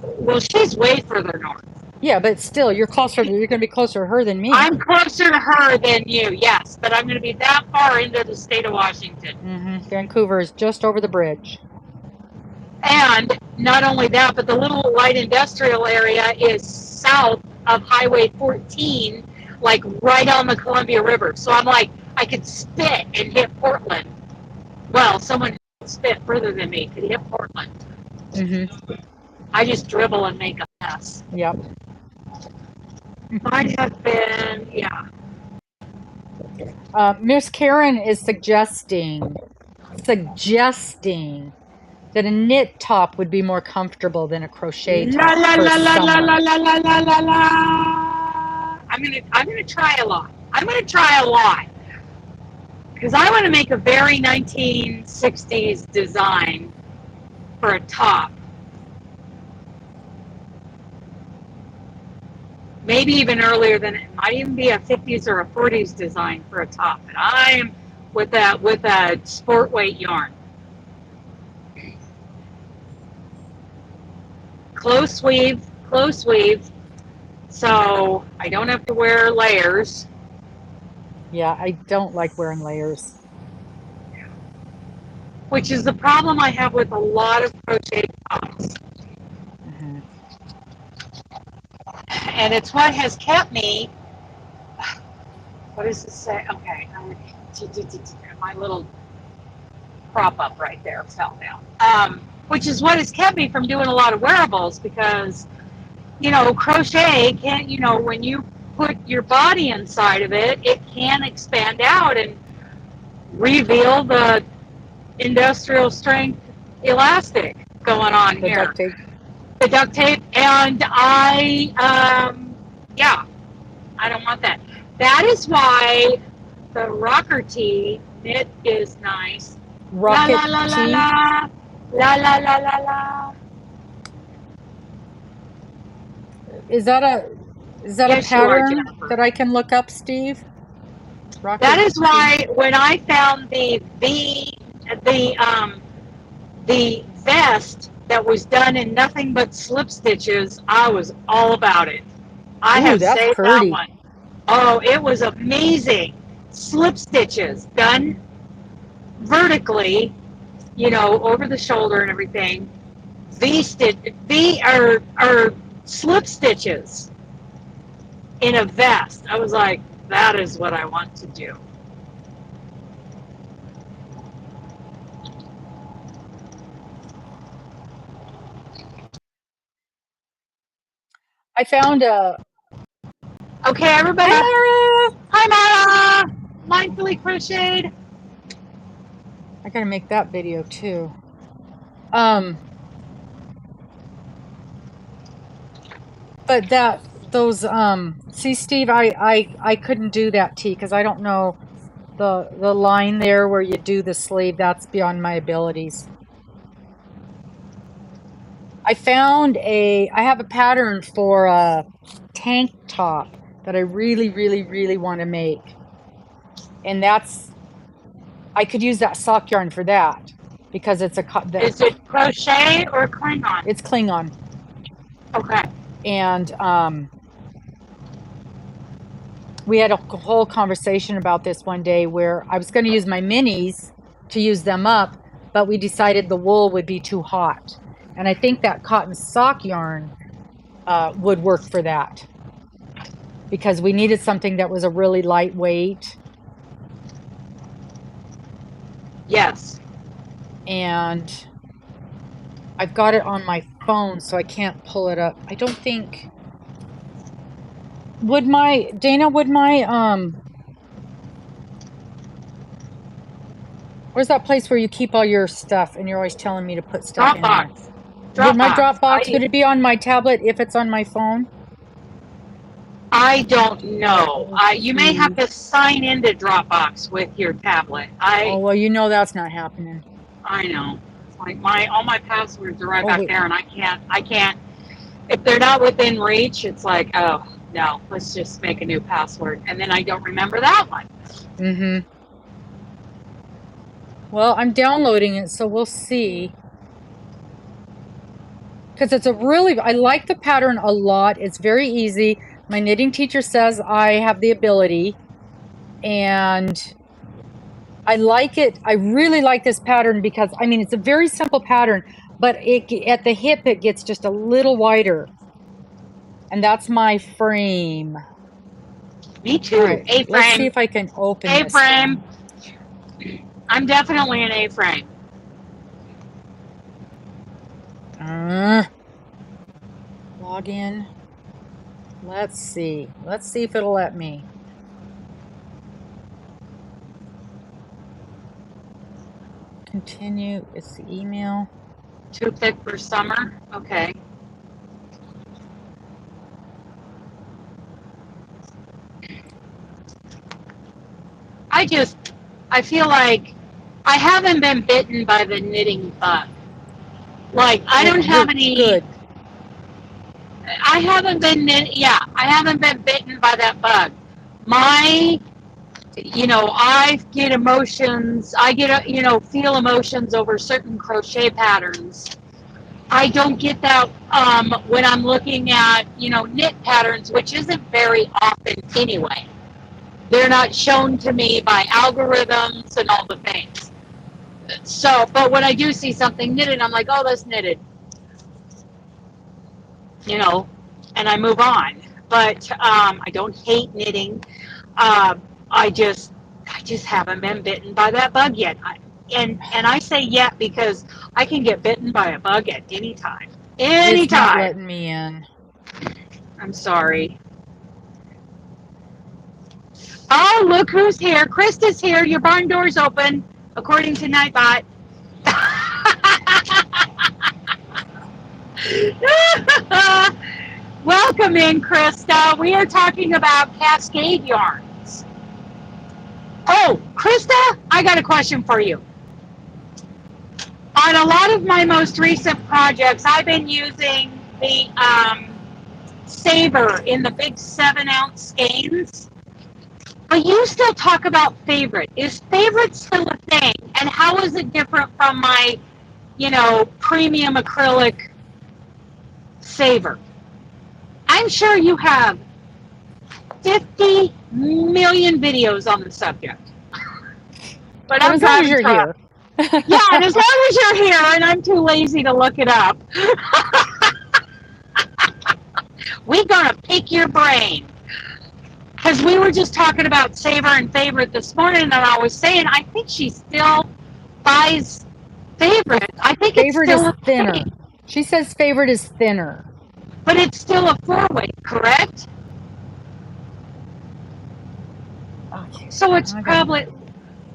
Well, she's way further north. Yeah, but still, you're closer. You're going to be closer to her than me. I'm closer to her than you, yes, but I'm going to be that far into the state of Washington. Mm-hmm. Vancouver is just over the bridge. And not only that, but the little light industrial area is south of Highway 14, like right on the Columbia River. So I'm like, I could spit and hit Portland. Well, someone who spit further than me could hit Portland. Mm-hmm. I just dribble and make a mess. Yep. Might have been, yeah. Miss Karen is suggesting that a knit top would be more comfortable than a crochet top for summer. I'm gonna try a lot. Because I want to make a very 1960s design for a top. Maybe even earlier than it might even be a 50s or a 40s design for a top. And I am with a sport weight yarn. Close weave, so I don't have to wear layers. Yeah, I don't like wearing layers. Which is the problem I have with a lot of crochet tops. Mm-hmm. And it's what has kept me. What does it say? Okay, my little prop up right there fell down. Which is what has kept me from doing a lot of wearables because, crochet can't, when you put your body inside of it, it can expand out and reveal the industrial strength elastic going on The here. duct tape. The duct tape, and I don't want that. That is why the rocker tee knit is nice. Rocket tee. La. Is that a Yes, pattern are, that I can look up, Steve? Rocket that is why when I found the vest that was done in nothing but slip stitches, I was all about it. I have saved that one. Oh, it was amazing. Slip stitches done vertically, over the shoulder and everything. V are slip stitches in a vest. I was like, that is what I want to do. I found a. Okay, everybody. Hi, Mara. Mindfully crocheted. I gotta make that video too. But see, Steve, I couldn't do that tee because I don't know the line there where you do the sleeve. That's beyond my abilities. I have a pattern for a tank top that I really, really, really want to make. And I could use that sock yarn for that because it's Is it crochet or Klingon? It's Klingon. Okay. And we had a whole conversation about this one day where I was going to use my minis to use them up, but we decided the wool would be too hot. And I think that cotton sock yarn would work for that because we needed something that was a really lightweight. Yes. And I've got it on my phone, so I can't pull it up. I don't think would my where's that place where you keep all your stuff and you're always telling me to put stuff in there? Would my Dropbox, would it be on my tablet if it's on my phone? I don't know. You may have to sign into Dropbox with your tablet. Oh, well, you know that's not happening. I know. It's like all my passwords are right back there, and I can't. If they're not within reach, it's like, oh no, let's just make a new password, and then I don't remember that one. Mm-hmm. Well, I'm downloading it, so we'll see. Because it's I like the pattern a lot. It's very easy. My knitting teacher says I have the ability, and I like it. I really like this pattern because, I mean, it's a very simple pattern, but at the hip, it gets just a little wider. And that's my frame. Me too. Right, A-frame. Let's see if I can open this. A-frame. I'm definitely an A-frame. Log in. Let's see. Let's see if it'll let me. Continue. It's the email. Too thick for summer? Okay. I feel like I haven't been bitten by the knitting bug. Like, I don't have any. Good. I haven't been bitten by that bug. I get emotions. Feel emotions over certain crochet patterns. I don't get that when I'm looking at, knit patterns, which isn't very often anyway. They're not shown to me by algorithms and all the things. So, but when I do see something knitted, I'm like, oh, that's knitted. And I move on. But I don't hate knitting. I just haven't been bitten by that bug yet. And I say yet because I can get bitten by a bug at any time. Anytime. It's not letting me in. I'm sorry. Oh, look who's here. Krista's here. Your barn door's open, according to Nightbot. Welcome in, Krista. We are talking about Cascade yarns. Oh, Krista, I got a question for you. On a lot of my most recent projects, I've been using the Saber in the big 7-ounce skeins. But you still talk about Favorite. Is Favorite still a thing? And how is it different from my, premium acrylic Saber? I'm sure you have 50 million videos on the subject. But as long as you're here. Yeah, and as long as you're here, and I'm too lazy to look it up, we're going to pick your brain. Because we were just talking about Saber and Favorite this morning, and I was saying, I think she still buys Favorite. I think Favorite it's still is thinner. Thing. She says Favorite is thinner. But it's still a 4-weight, correct? Okay. So it's probably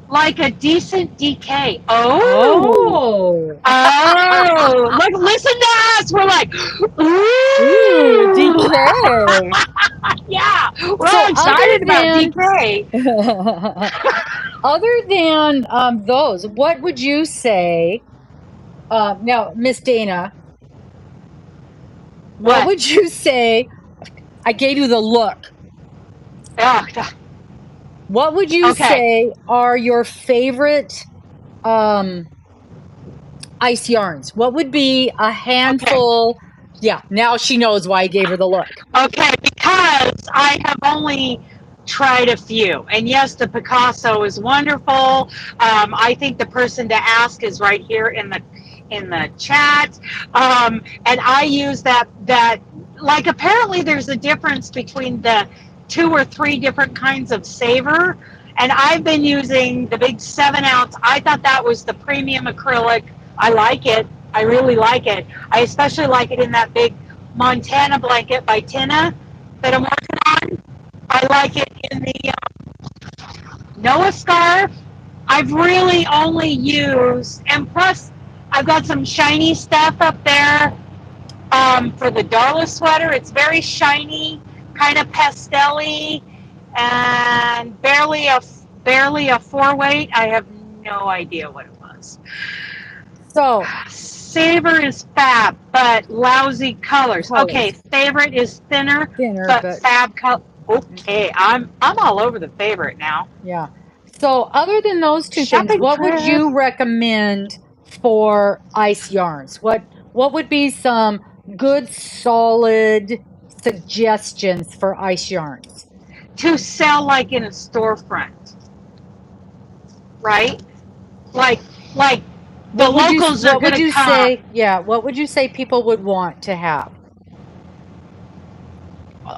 like a decent DK. Oh! Look, listen to us. We're like, ooh, DK. Yeah, we're all excited about DK. Other than those, what would you say? Now, Miss Dana, what would you say? I gave you the look. What would you say are your favorite ice yarns? What would be a handful? Okay. Yeah, now she knows why I gave her the look. Okay, because I have only tried a few. And yes, the Picasso is wonderful. I think the person to ask is right here in the chat. And I use that like apparently there's a difference between the 2 or 3 different kinds of Saber. And I've been using the big 7-ounce. I thought that was the premium acrylic. I like it. I really like it. I especially like it in that big Montana blanket by Tina that I'm working one. I like it in the Noah scarf. I've really only used, and plus I've got some shiny stuff up there for the Darla sweater. It's very shiny, kind of pastel-y, and barely a 4-weight. I have no idea what it was. So Saver is fab, but lousy colors. Okay, favorite is thinner but fab color. Okay, I'm all over the favorite now. Yeah. So other than those two things, what would you recommend for ice yarns? What would be some good solid suggestions for ice yarns? To sell like in a storefront, right? Like the locals are going to come. Say, yeah, what would you say people would want to have?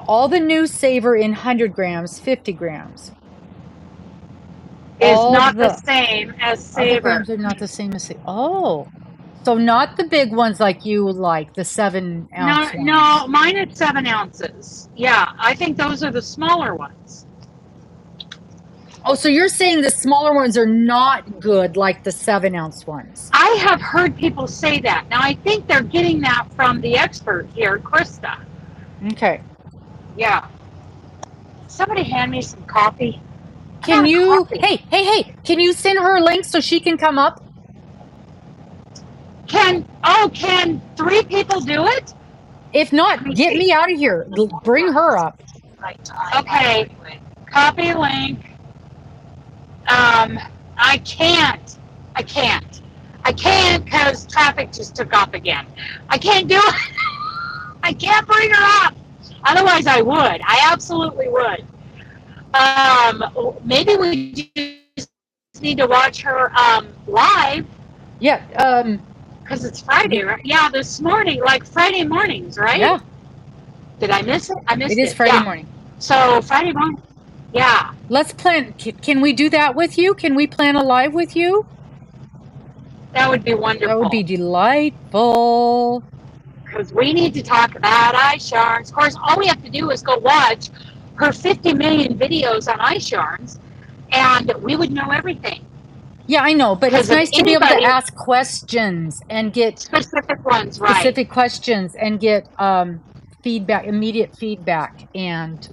All the new Saver in 100 grams, 50 grams. Is not the same as Saver. Other grams are not the same as Saver. Oh. So not the big ones like you like, the 7-ounce ones. No, mine is 7 ounces. Yeah, I think those are the smaller ones. Oh, so you're saying the smaller ones are not good like the 7-ounce ones? I have heard people say that. Now, I think they're getting that from the expert here, Krista. Okay. Yeah. Somebody hand me some coffee. Can you, hey, can you send her a link so she can come up? Can 3 people do it? If not, get me out of here. Bring her up. Okay. Copy link. I can't because traffic just took off again. I can't do it. I can't bring her up. Otherwise I would. I absolutely would. Maybe we just need to watch her live. Yeah. Because it's Friday, right? Yeah, this morning, like Friday mornings, right? Yeah. Did I miss it? I missed it. It is Friday morning. So Friday morning. Yeah. Let's plan. Can we do that with you? Can we plan a live with you? That would be wonderful. That would be delightful. Because we need to talk about ice yarns. Of course, all we have to do is go watch her 50 million videos on ice yarns, and we would know everything. Yeah, I know, but it's nice to be able to ask questions and get specific ones, right? Specific questions and get feedback, immediate feedback, and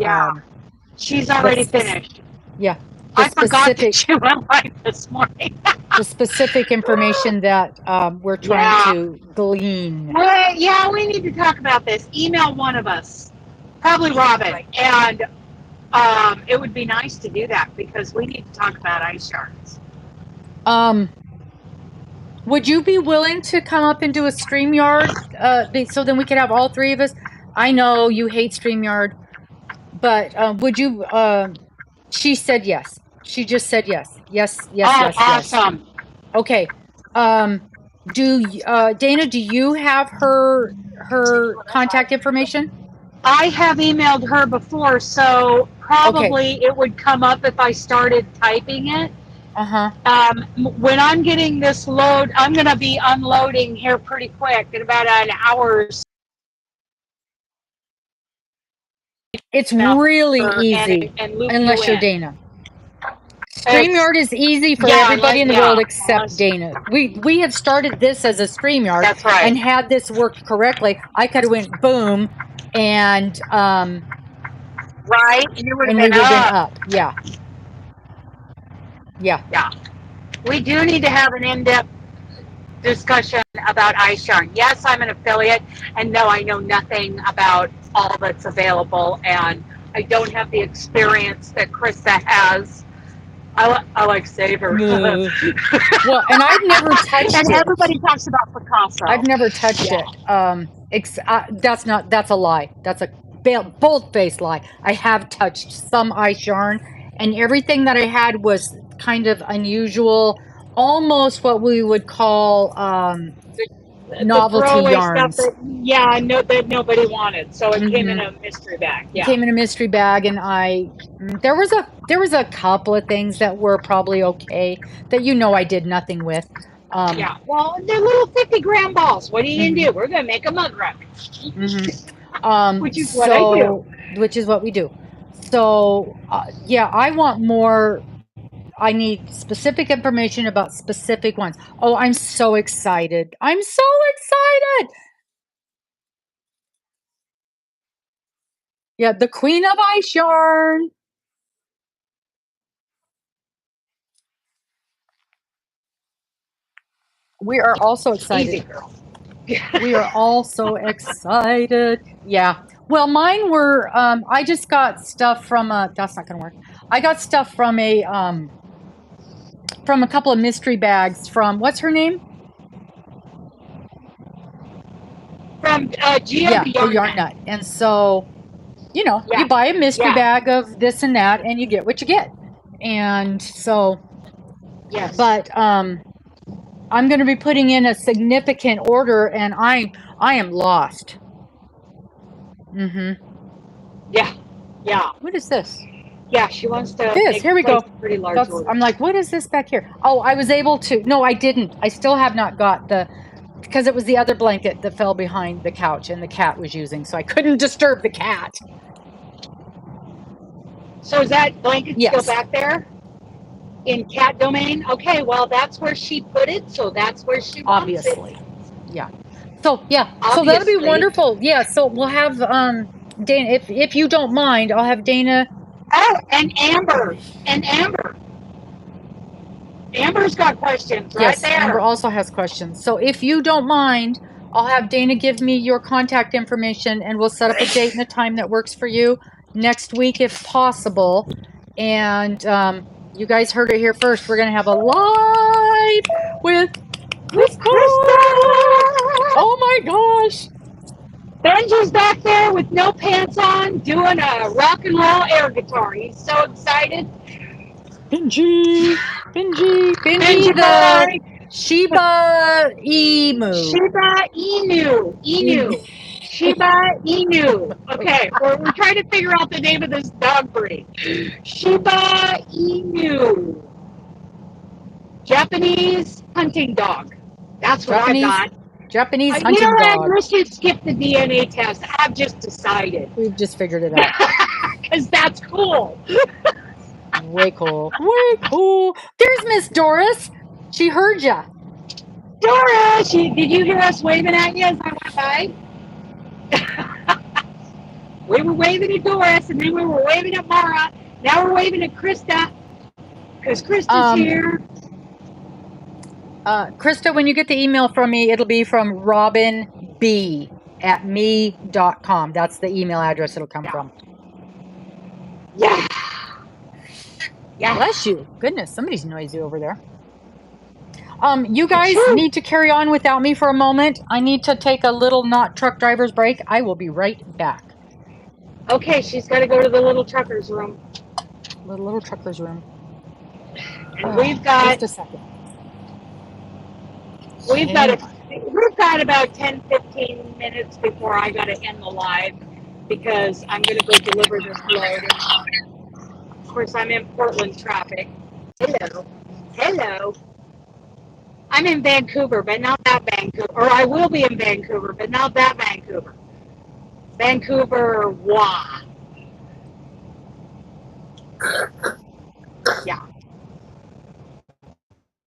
she's already finished. Yeah, I forgot that she went live this morning. The specific information that we're trying to glean. Well, yeah, we need to talk about this. Email one of us, probably Robin, and it would be nice to do that because we need to talk about ice yarns. Would you be willing to come up and do a StreamYard so then we could have all 3 of us? I know you hate StreamYard, but would you? She said yes. She just said yes. Yes. Awesome. Yes. Okay. Dana, do you have her contact information? I have emailed her before, so probably it would come up if I started typing it. When I'm getting this load, I'm going to be unloading here pretty quick in about an hour. It's really easy, unless you're Dana. StreamYard is easy for everybody in the world except Dana. We have started this as a StreamYard. That's right. And had this worked correctly, I could have went boom and right, and we would have been up. Yeah. We do need to have an in-depth discussion about ice yarn. Yes, I'm an affiliate, and no, I know nothing about all that's available, and I don't have the experience that Krista has. I like Saver. Well, and I've never touched it. And everybody talks about Picasso. I've never touched it. That's a lie. That's a bold-faced lie. I have touched some ice yarn, and everything that I had was kind of unusual, almost what we would call novelty yarns. That nobody wanted, so it came in a mystery bag. It came in a mystery bag, and there was a couple of things that were probably okay that I did nothing with. Well, they're little 50-gram balls. What are you gonna do? We're gonna make a mug rug. Which is what I do. Which is what we do. So, yeah, I want more. I need specific information about specific ones. Oh, I'm so excited. I'm so excited. Yeah, the Queen of Ice Yarn. We are also excited. Easy, girl. We are all so excited. Yeah. Well, mine were I just got stuff from that's not gonna work. I got stuff from a couple of mystery bags from what's her name? From Geo Yeah, the the Yarn Yarn Nut. Nut. And so, you know, Yeah. you buy a mystery Yeah. bag of this and that and you get what you get. And so, Yes. but I'm going to be putting in a significant order and I am lost. Mhm. Yeah. Yeah. What is this? Yeah, she wants to This, here we place go. a pretty large order. I'm like, what is this back here? Oh, I was able to. No, I didn't. I still have not got because it was the other blanket that fell behind the couch and the cat was using, so I couldn't disturb the cat. So is that blanket Yes. still back there? In cat domain? Okay, well, that's where she put it, so that's where she wants Obviously. it. Yeah. So, yeah. Obviously. So that'll be wonderful. Yeah, so we'll have Dana, if you don't mind, I'll have Dana. Oh, and Amber. And Amber. Amber's got questions right there. Amber also has questions. So if you don't mind, I'll have Dana give me your contact information and we'll set up a date and a time that works for you next week if possible. And you guys heard it here first. We're going to have a live with Krista. Oh my gosh. Benji's back there with no pants on doing a rock and roll air guitar. He's so excited. Benji the Shiba Emu. Shiba Inu. Shiba Inu. Okay, we're trying to figure out the name of this dog breed. Shiba Inu. Japanese hunting dog. That's what I got. Japanese hunting dog. I should skip the DNA test. I've just decided. We've just figured it out. Because that's cool. Way cool. Way cool. There's Miss Doris. She heard ya. Doris, did you hear us waving at you as I went by? We were waving at Doris, and then we were waving at Mara. Now we're waving at Krista, because Krista's here. Krista, when you get the email from me, it'll be from robinb@me.com. That's the email address it'll come from. Yeah. Bless you. Goodness, somebody's noisy over there. You guys need to carry on without me for a moment. I need to take a little not truck driver's break. I will be right back. Okay, she's got to go to the little trucker's room. Little trucker's room. And we've got... Just a second. We've got about 10, 15 minutes before I got to end the live because I'm going to go deliver this load. Of course, I'm in Portland traffic. Hello. I'm in Vancouver, but not that Vancouver. Or I will be in Vancouver, but not that Vancouver. Vancouver, wah. Yeah.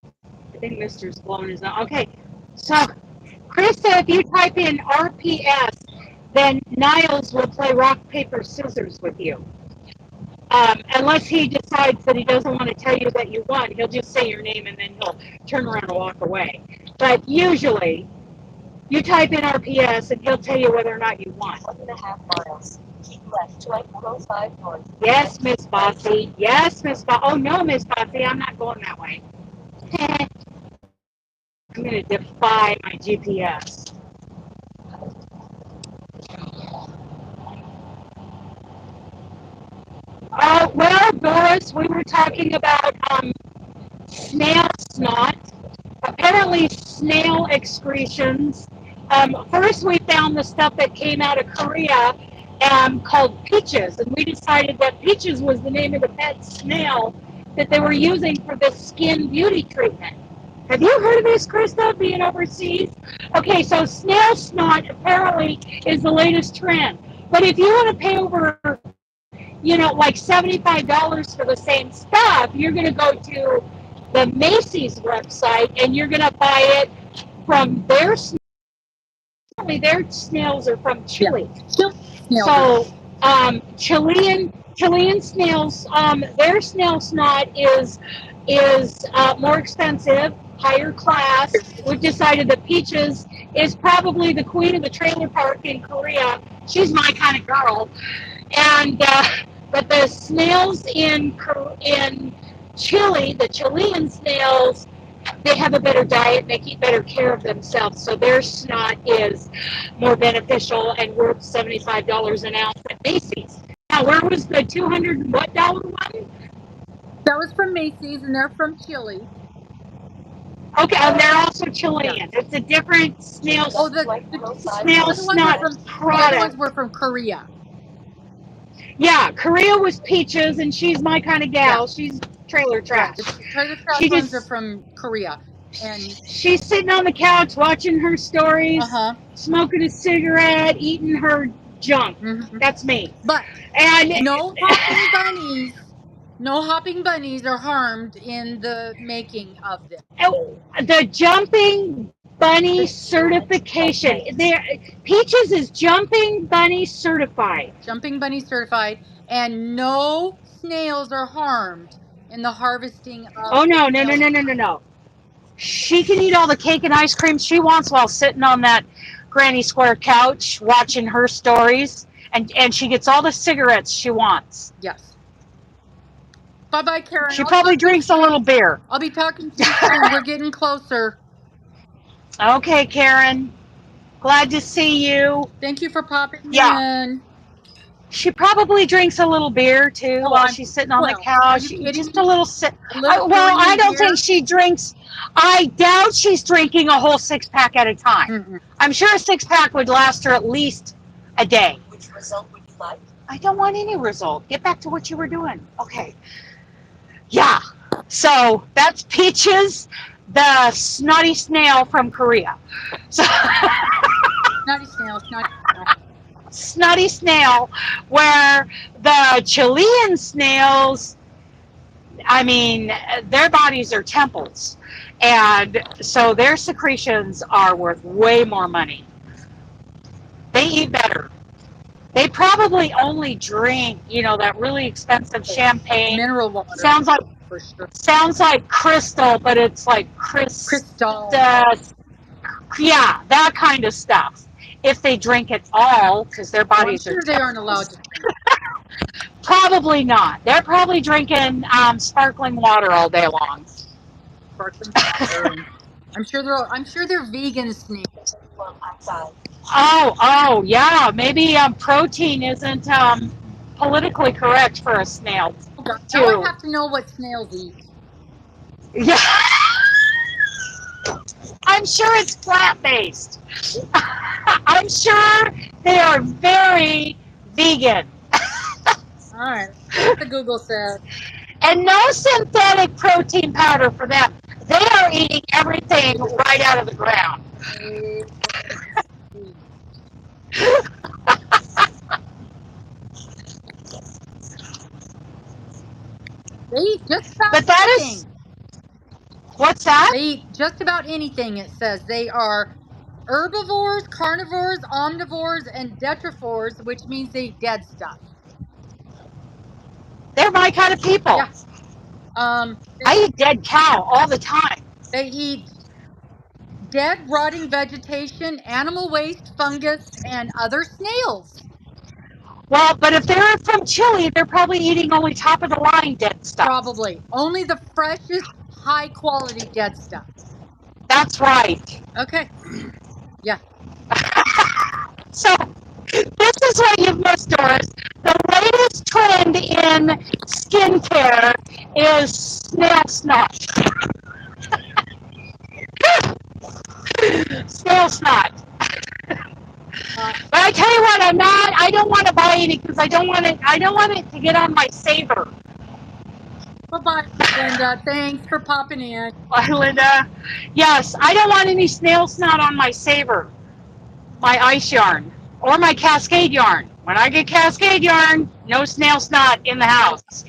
I think Mr. Sloan is on. Okay, so Krista, if you type in RPS, then Niles will play rock, paper, scissors with you. Unless he decides that he doesn't want to tell you that you won, he'll just say your name and then he'll turn around and walk away. But usually, you type in RPS and he'll tell you whether or not you won. 1.5 miles. Keep left, 2.05 north. Yes, Miss Bossy. Yes, Miss Bossy. Oh, no, Miss Bossy, I'm not going that way. I'm going to defy my GPS. Well, Doris, we were talking about snail snot. Apparently, snail excretions. First, we found the stuff that came out of Korea called peaches, and we decided that peaches was the name of the pet snail that they were using for the skin beauty treatment. Have you heard of this, Krista, being overseas? Okay, so snail snot apparently is the latest trend. But if you want to pay over like $75 for the same stuff, you're going to go to the Macy's website and you're going to buy it from their snails are from Chile. Yeah. So Chilean snails, their snail snot is more expensive, higher class. We've decided that Peaches is probably the queen of the trailer park in Korea. She's my kind of girl, and but the snails in Chile, the Chilean snails, they have a better diet and they keep better care of themselves. So their snot is more beneficial and worth $75 an ounce at Macy's. Now, where was the $200 what dollar one? That was from Macy's, and they're from Chile. Okay, and they're also Chilean. Yeah. It's a different snail. Oh, snail snot product. The other ones were from Korea. Yeah, Korea was Peaches, and she's my kind of gal. Yeah. She's trailer trash. Yeah, the trailer trash ones are from Korea. And she's sitting on the couch watching her stories, smoking a cigarette, eating her junk. Mm-hmm. That's me. But and no hopping bunnies are harmed in the making of them. The jumping bunny certification. Peaches is jumping bunny certified. Jumping bunny certified, and no snails are harmed in the harvesting of. Oh no. She can eat all the cake and ice cream she wants while sitting on that granny square couch watching her stories, and she gets all the cigarettes she wants. Yes. Bye-bye, Karen. She probably drinks a little beer. I'll be talking to you soon. We're getting closer. Okay, Karen. Glad to see you. Thank you for popping in. She probably drinks a little beer too while she's sitting on the couch. Just a little sip. I don't think she drinks. I doubt she's drinking a whole 6-pack at a time. Mm-hmm. I'm sure a 6-pack would last her at least a day. Which result would you like? I don't want any result. Get back to what you were doing. Okay. Yeah. So that's Peaches, the snotty snail from Korea. So snotty snail, where the Chilean snails, I mean, their bodies are temples, and so their secretions are worth way more money. They eat better. They probably only drink, that really expensive champagne. Mineral water. Sounds like crystal, but it's like crystal. Yeah, that kind of stuff. If they drink it all, because their bodies are. I'm sure they aren't allowed to drink. Probably not. They're probably drinking sparkling water all day long. Sparkling water. I'm sure they're vegan snakes. Oh, yeah. Maybe protein isn't politically correct for a snail. Now I have to know what snails eat. Yeah. I'm sure it's plant-based. I'm sure they are very vegan. All right. What the Google says. And no synthetic protein powder for them. They are eating everything right out of the ground. They eat just about anything. What's that? They eat just about anything, it says. They are herbivores, carnivores, omnivores, and detrivores, which means they eat dead stuff. They're my kind of people. Yeah. I eat dead cow all the time. They eat dead, rotting vegetation, animal waste, fungus, and other snails. Well, but if they're from Chile, they're probably eating only top-of-the-line dead stuff. Probably. Only the freshest, high-quality dead stuff. That's right. Okay. Yeah. So, this is what you've missed, Doris. The latest trend in skincare is snail snot. Snail snot. But I tell you what, I don't want to buy any because I don't want it to get on my saver. Bye-bye, Linda. Thanks for popping in. Bye, Linda. Yes, I don't want any snail snot on my saver, my ice yarn, or my cascade yarn. When I get Cascade yarn, no snail snot in the house,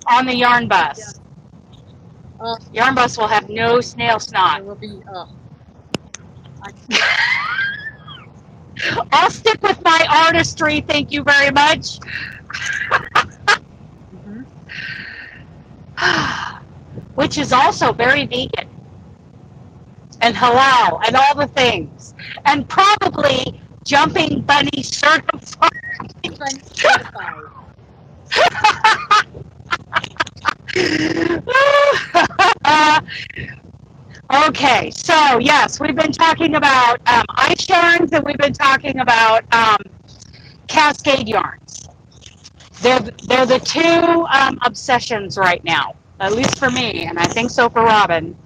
on the yarn bus. Yarn bus will have no snail snot. There will be. I'll stick with my artistry, thank you very much. Which is also very vegan and halal and all the things, and probably jumping bunny certified. Okay, so yes, we've been talking about ice yarns, and we've been talking about Cascade yarns. They're the two obsessions right now, at least for me, and I think so for Robin.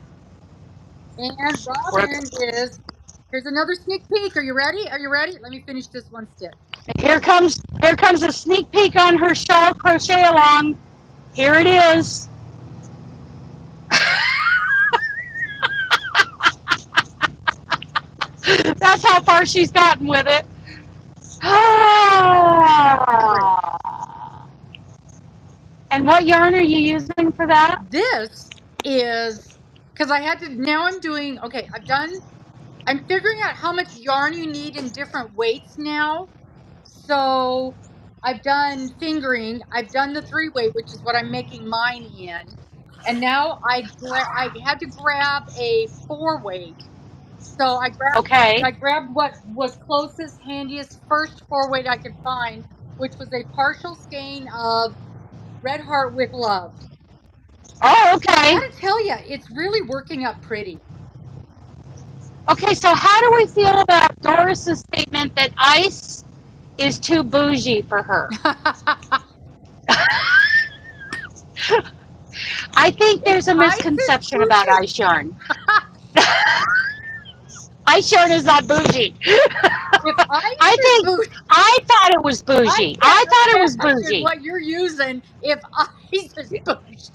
And Robin is. Here's another sneak peek. Are you ready? Are you ready? Let me finish this one stitch. Here comes a sneak peek on her shawl crochet along. Here it is. That's how far she's gotten with it. And what yarn are you using for that? This is because I had to. Now I'm doing. Okay, I'm figuring out how much yarn you need in different weights now. So I've done fingering. I've done the 3-weight, which is what I'm making mine in. And now I had to grab a 4-weight. So I grabbed what was closest, handiest first 4-weight I could find, which was a partial skein of Red Heart with Love. Oh, okay. I gotta tell you, it's really working out pretty. Okay, so how do we feel about Doris's statement that ice is too bougie for her? I think there's a misconception about ice yarn. Ice yarn is not bougie. I thought it was bougie. I thought it was bougie. What you're using, if ice is bougie.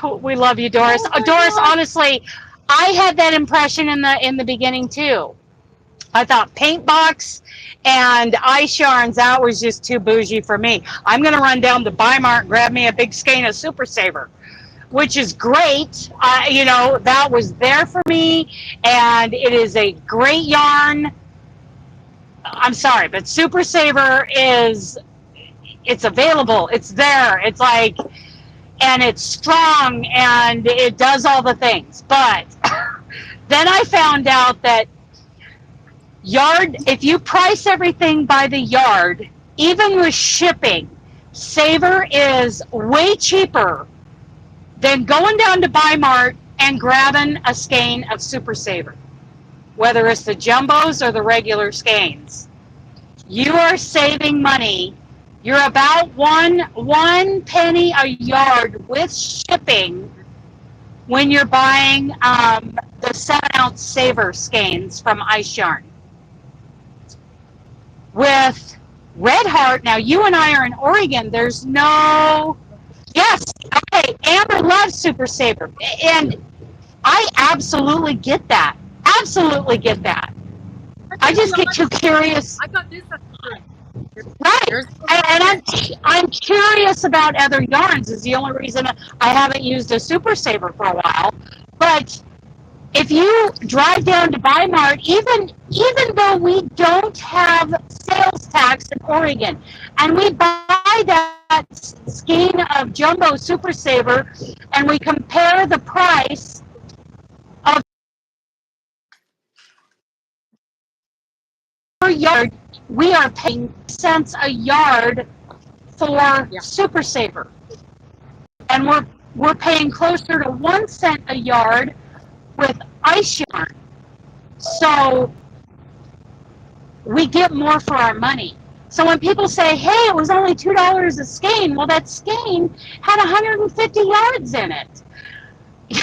Oh, we love you, Doris. Oh, Doris, honestly, I had that impression in the beginning too. I thought paint box and ice yarns, that was just too bougie for me. I'm going to run down to Bi-Mart and grab me a big skein of Super Saver, which is great. You know, that was there for me, and it is a great yarn. I'm sorry, but Super Saver it's available. It's there. It's like, and it's strong, and it does all the things. But then I found out that if you price everything by the yard, even with shipping, Saver is way cheaper than going down to Bi-Mart and grabbing a skein of Super Saver, whether it's the jumbos or the regular skeins. You are saving money. You're about one penny a yard with shipping when you're buying the 7-ounce Saver skeins from Ice Yarn. With Red Heart, now you and I are in Oregon, there's no... Yes, okay, Amber loves Super Saver, and I absolutely get that. Absolutely get that. I just get too curious. I got this. Right, and I'm curious about other yarns. Is the only reason I haven't used a Super Saver for a while. But if you drive down to Bi-Mart, even though we don't have sales tax in Oregon, and we buy that skein of Jumbo Super Saver, and we compare the price of per yard, we are paying cents a yard for Super Saver, and we're paying closer to 1 cent a yard with ice yarn. So we get more for our money. So when people say, hey, it was only $2 a skein, well, that skein had 150 yards in it. Yeah,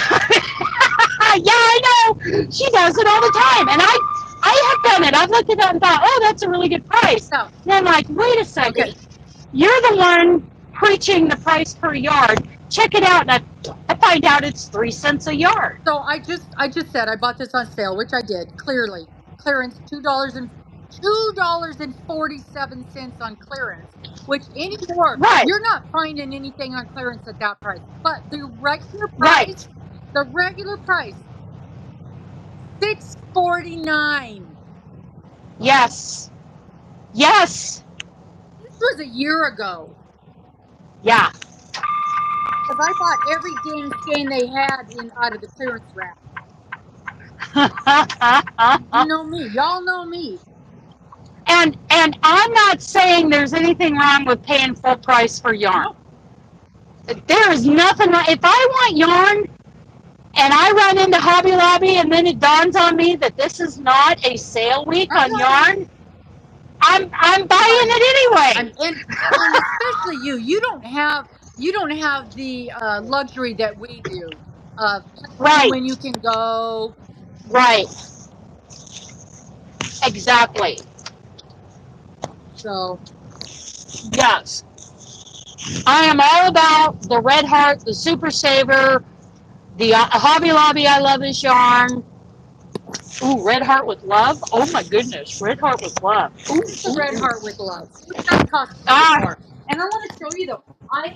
I know. She does it all the time. And I have done it. I've looked at that and thought, oh, that's a really good price. And I'm like, wait a second. Okay. You're the one preaching the price per yard. Check it out. And I find out it's 3 cents a yard. So I just said I bought this on sale, which I did, clearly. clearance, $2.47 on clearance, which anymore, Right. you're not finding anything on clearance at that price. But the regular Right. price, $6.49. Yes. Yes. This was a year ago. Yeah. Because I bought every dang skein they had out of the clearance rack. You know me. Y'all know me. And I'm not saying there's anything wrong with paying full price for yarn. Nope. There is nothing wrong. If I want yarn and I run into Hobby Lobby and then it dawns on me that this is not a sale week on yarn, I'm buying it anyway. And especially you don't have the luxury that we do of Right. when you can go. Right. Exactly. So yes, I am all about the Red Heart, the Super Saver, the Hobby Lobby. I love this yarn. Ooh, Red Heart with Love. Oh my goodness, Red Heart with Love. Ooh, the Red Heart with Love. It does cost a little bit more. And I want to show you though. I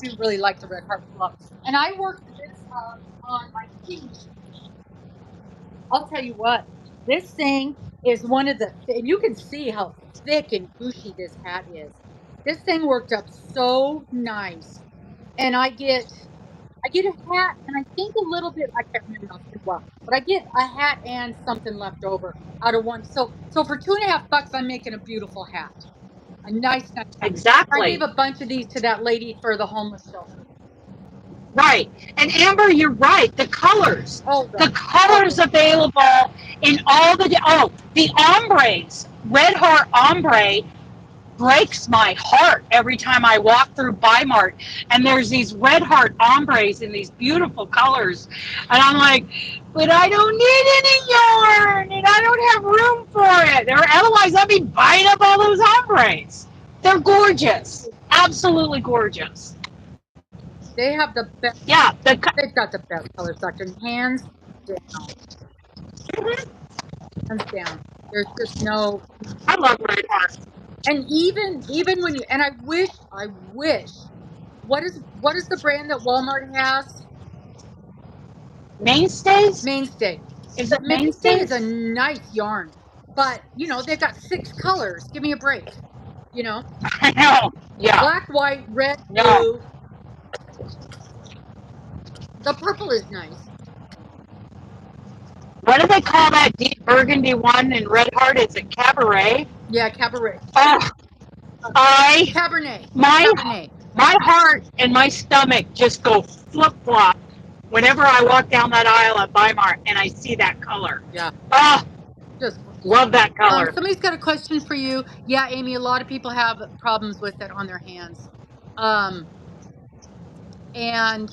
do really like the Red Heart with Love. And I worked this on my knitting machine. I'll tell you what. This thing is one of the, and you can see how thick and gushy this hat is. This thing worked up so nice. And I get a hat, and I think a little bit. I can't remember how it's been a while, but I get a hat and something left over out of one. So for $2.50, I'm making a beautiful hat, a nice hat. Exactly. I gave a bunch of these to that lady for the homeless shelter. Right, and Amber, you're right. The colors, the colors available in all the the ombres, Red Heart ombre breaks my heart every time I walk through Bimart and there's these Red Heart ombres in these beautiful colors. And I'm like, but I don't need any yarn and I don't have room for it. Otherwise, I'd be buying up all those ombres. They're gorgeous. Absolutely gorgeous. They have the best. Yeah. They've got the best color section. Hands down. Hands down. There's just no. I love Red Heart. And even when you, and I wish, what is the brand that Walmart has? Mainstays? Mainstay. Is it Mainstay Mainstays? is a nice yarn, but they've got 6 colors. Give me a break. I know. Yeah. Black, white, red, No. blue. The purple is nice. What do they call that deep burgundy one in Red Heart? Is it Cabaret? Yeah, Cabaret. Oh, Cabernet. My heart and my stomach just go flip flop whenever I walk down that aisle at Weimar and I see that color. Yeah. Oh, just love that color. Somebody's got a question for you. Yeah, Amy, a lot of people have problems with it on their hands. And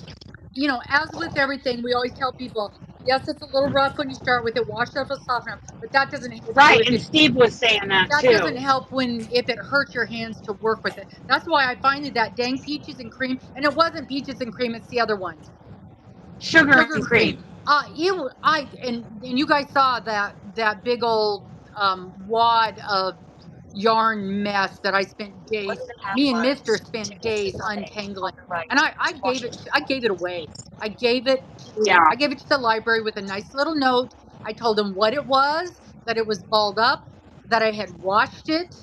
as with everything, we always tell people, yes, it's a little rough when you start with it. Wash it up with softener, but that doesn't help. Right, and Steve was saying that too. That doesn't help if it hurts your hands to work with it. That's why I find that dang peaches and cream, and it wasn't peaches and cream, it's the other ones. Sugar and cream. And you guys saw that big old wad of yarn mess that I spent days. Me and Mister spent days untangling, and I gave it away. I gave it to the library with a nice little note. I told them what it was, that it was balled up, that I had washed it,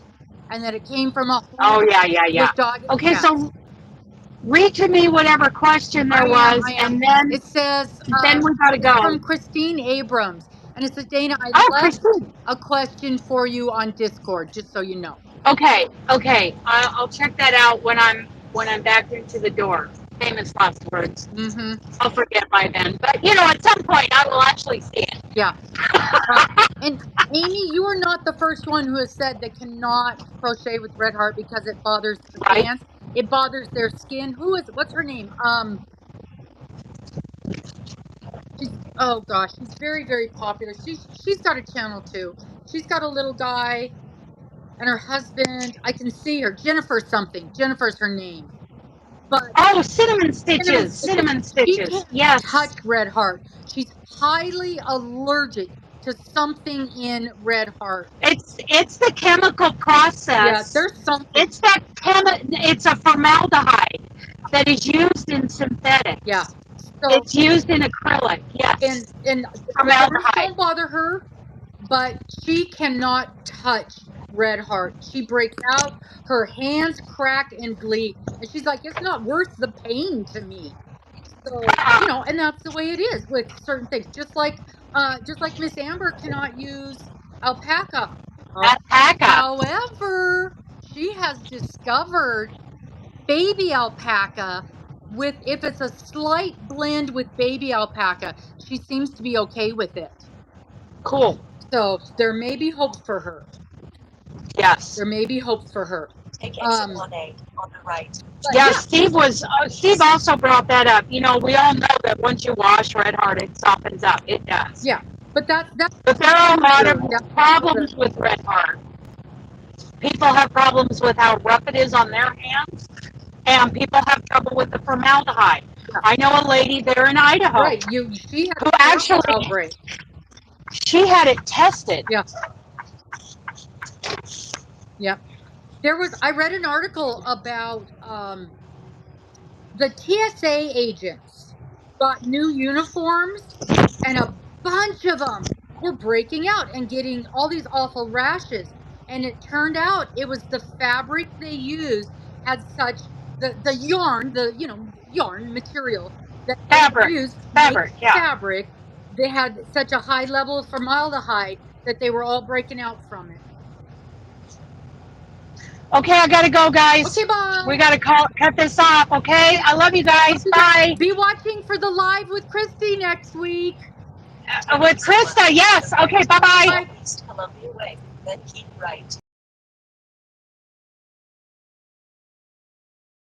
and that it came from a home with dog and okay, cat. so read to me whatever question there was, and then it says, then we gotta go. From Christine Abrams, and it says, Dana, I left a question for you on Discord, just so you know. Okay, I'll check that out when I'm back into the door. Famous last words. Mm-hmm. I'll forget by then, but at some point I will actually see it. Yeah. And Amy, you are not the first one who has said they cannot crochet with Red Heart because it bothers their hands. It bothers their skin. What's her name? Oh gosh, she's very, very popular. She's got a channel too. She's got a little guy and her husband. I can see her. Jennifer's her name. But Cinnamon Stitches. She can't touch Red Heart. She's highly allergic to something in Red Heart. It's the chemical process. Yeah, there's something. It's it's a formaldehyde that is used in synthetics. Yeah. So it's used in acrylic. Yes. And formaldehyde. the don't bother her, but she cannot touch Red Heart. She breaks out, her hands crack and bleed, and she's like, it's not worth the pain to me. So, you know, and that's the way it is with certain things. Just like Miss Amber cannot use alpaca. However, she has discovered baby alpaca with, if it's a slight blend with baby alpaca, she seems to be okay with it. Cool. So there may be hope for her. Yes. There may be hope for her. Take exit 1A on the right. Yeah, Steve also brought that up. You know, we all know that once you wash Red Heart, it softens up. It does. Yeah, but there are a lot of problems with Red Heart. People have problems with how rough it is on their hands, and people have trouble with the formaldehyde. Yeah. I know a lady there in Idaho. Right, she had who actually outbreak. She had it tested. Yeah. Yeah. I read an article about the TSA agents got new uniforms, and a bunch of them were breaking out and getting all these awful rashes. And it turned out it was the fabric they used had such the yarn, yarn material that fabric. They used fabric, yeah. fabric. They had such a high level of formaldehyde that they were all breaking out from it. Okay, I gotta go, guys. Okay, bye. We gotta cut this off, okay? I love you guys. Bye. Be watching for the live with Christy next week. With Krista, yes. Okay, bye-bye. East Columbia Way, then keep right.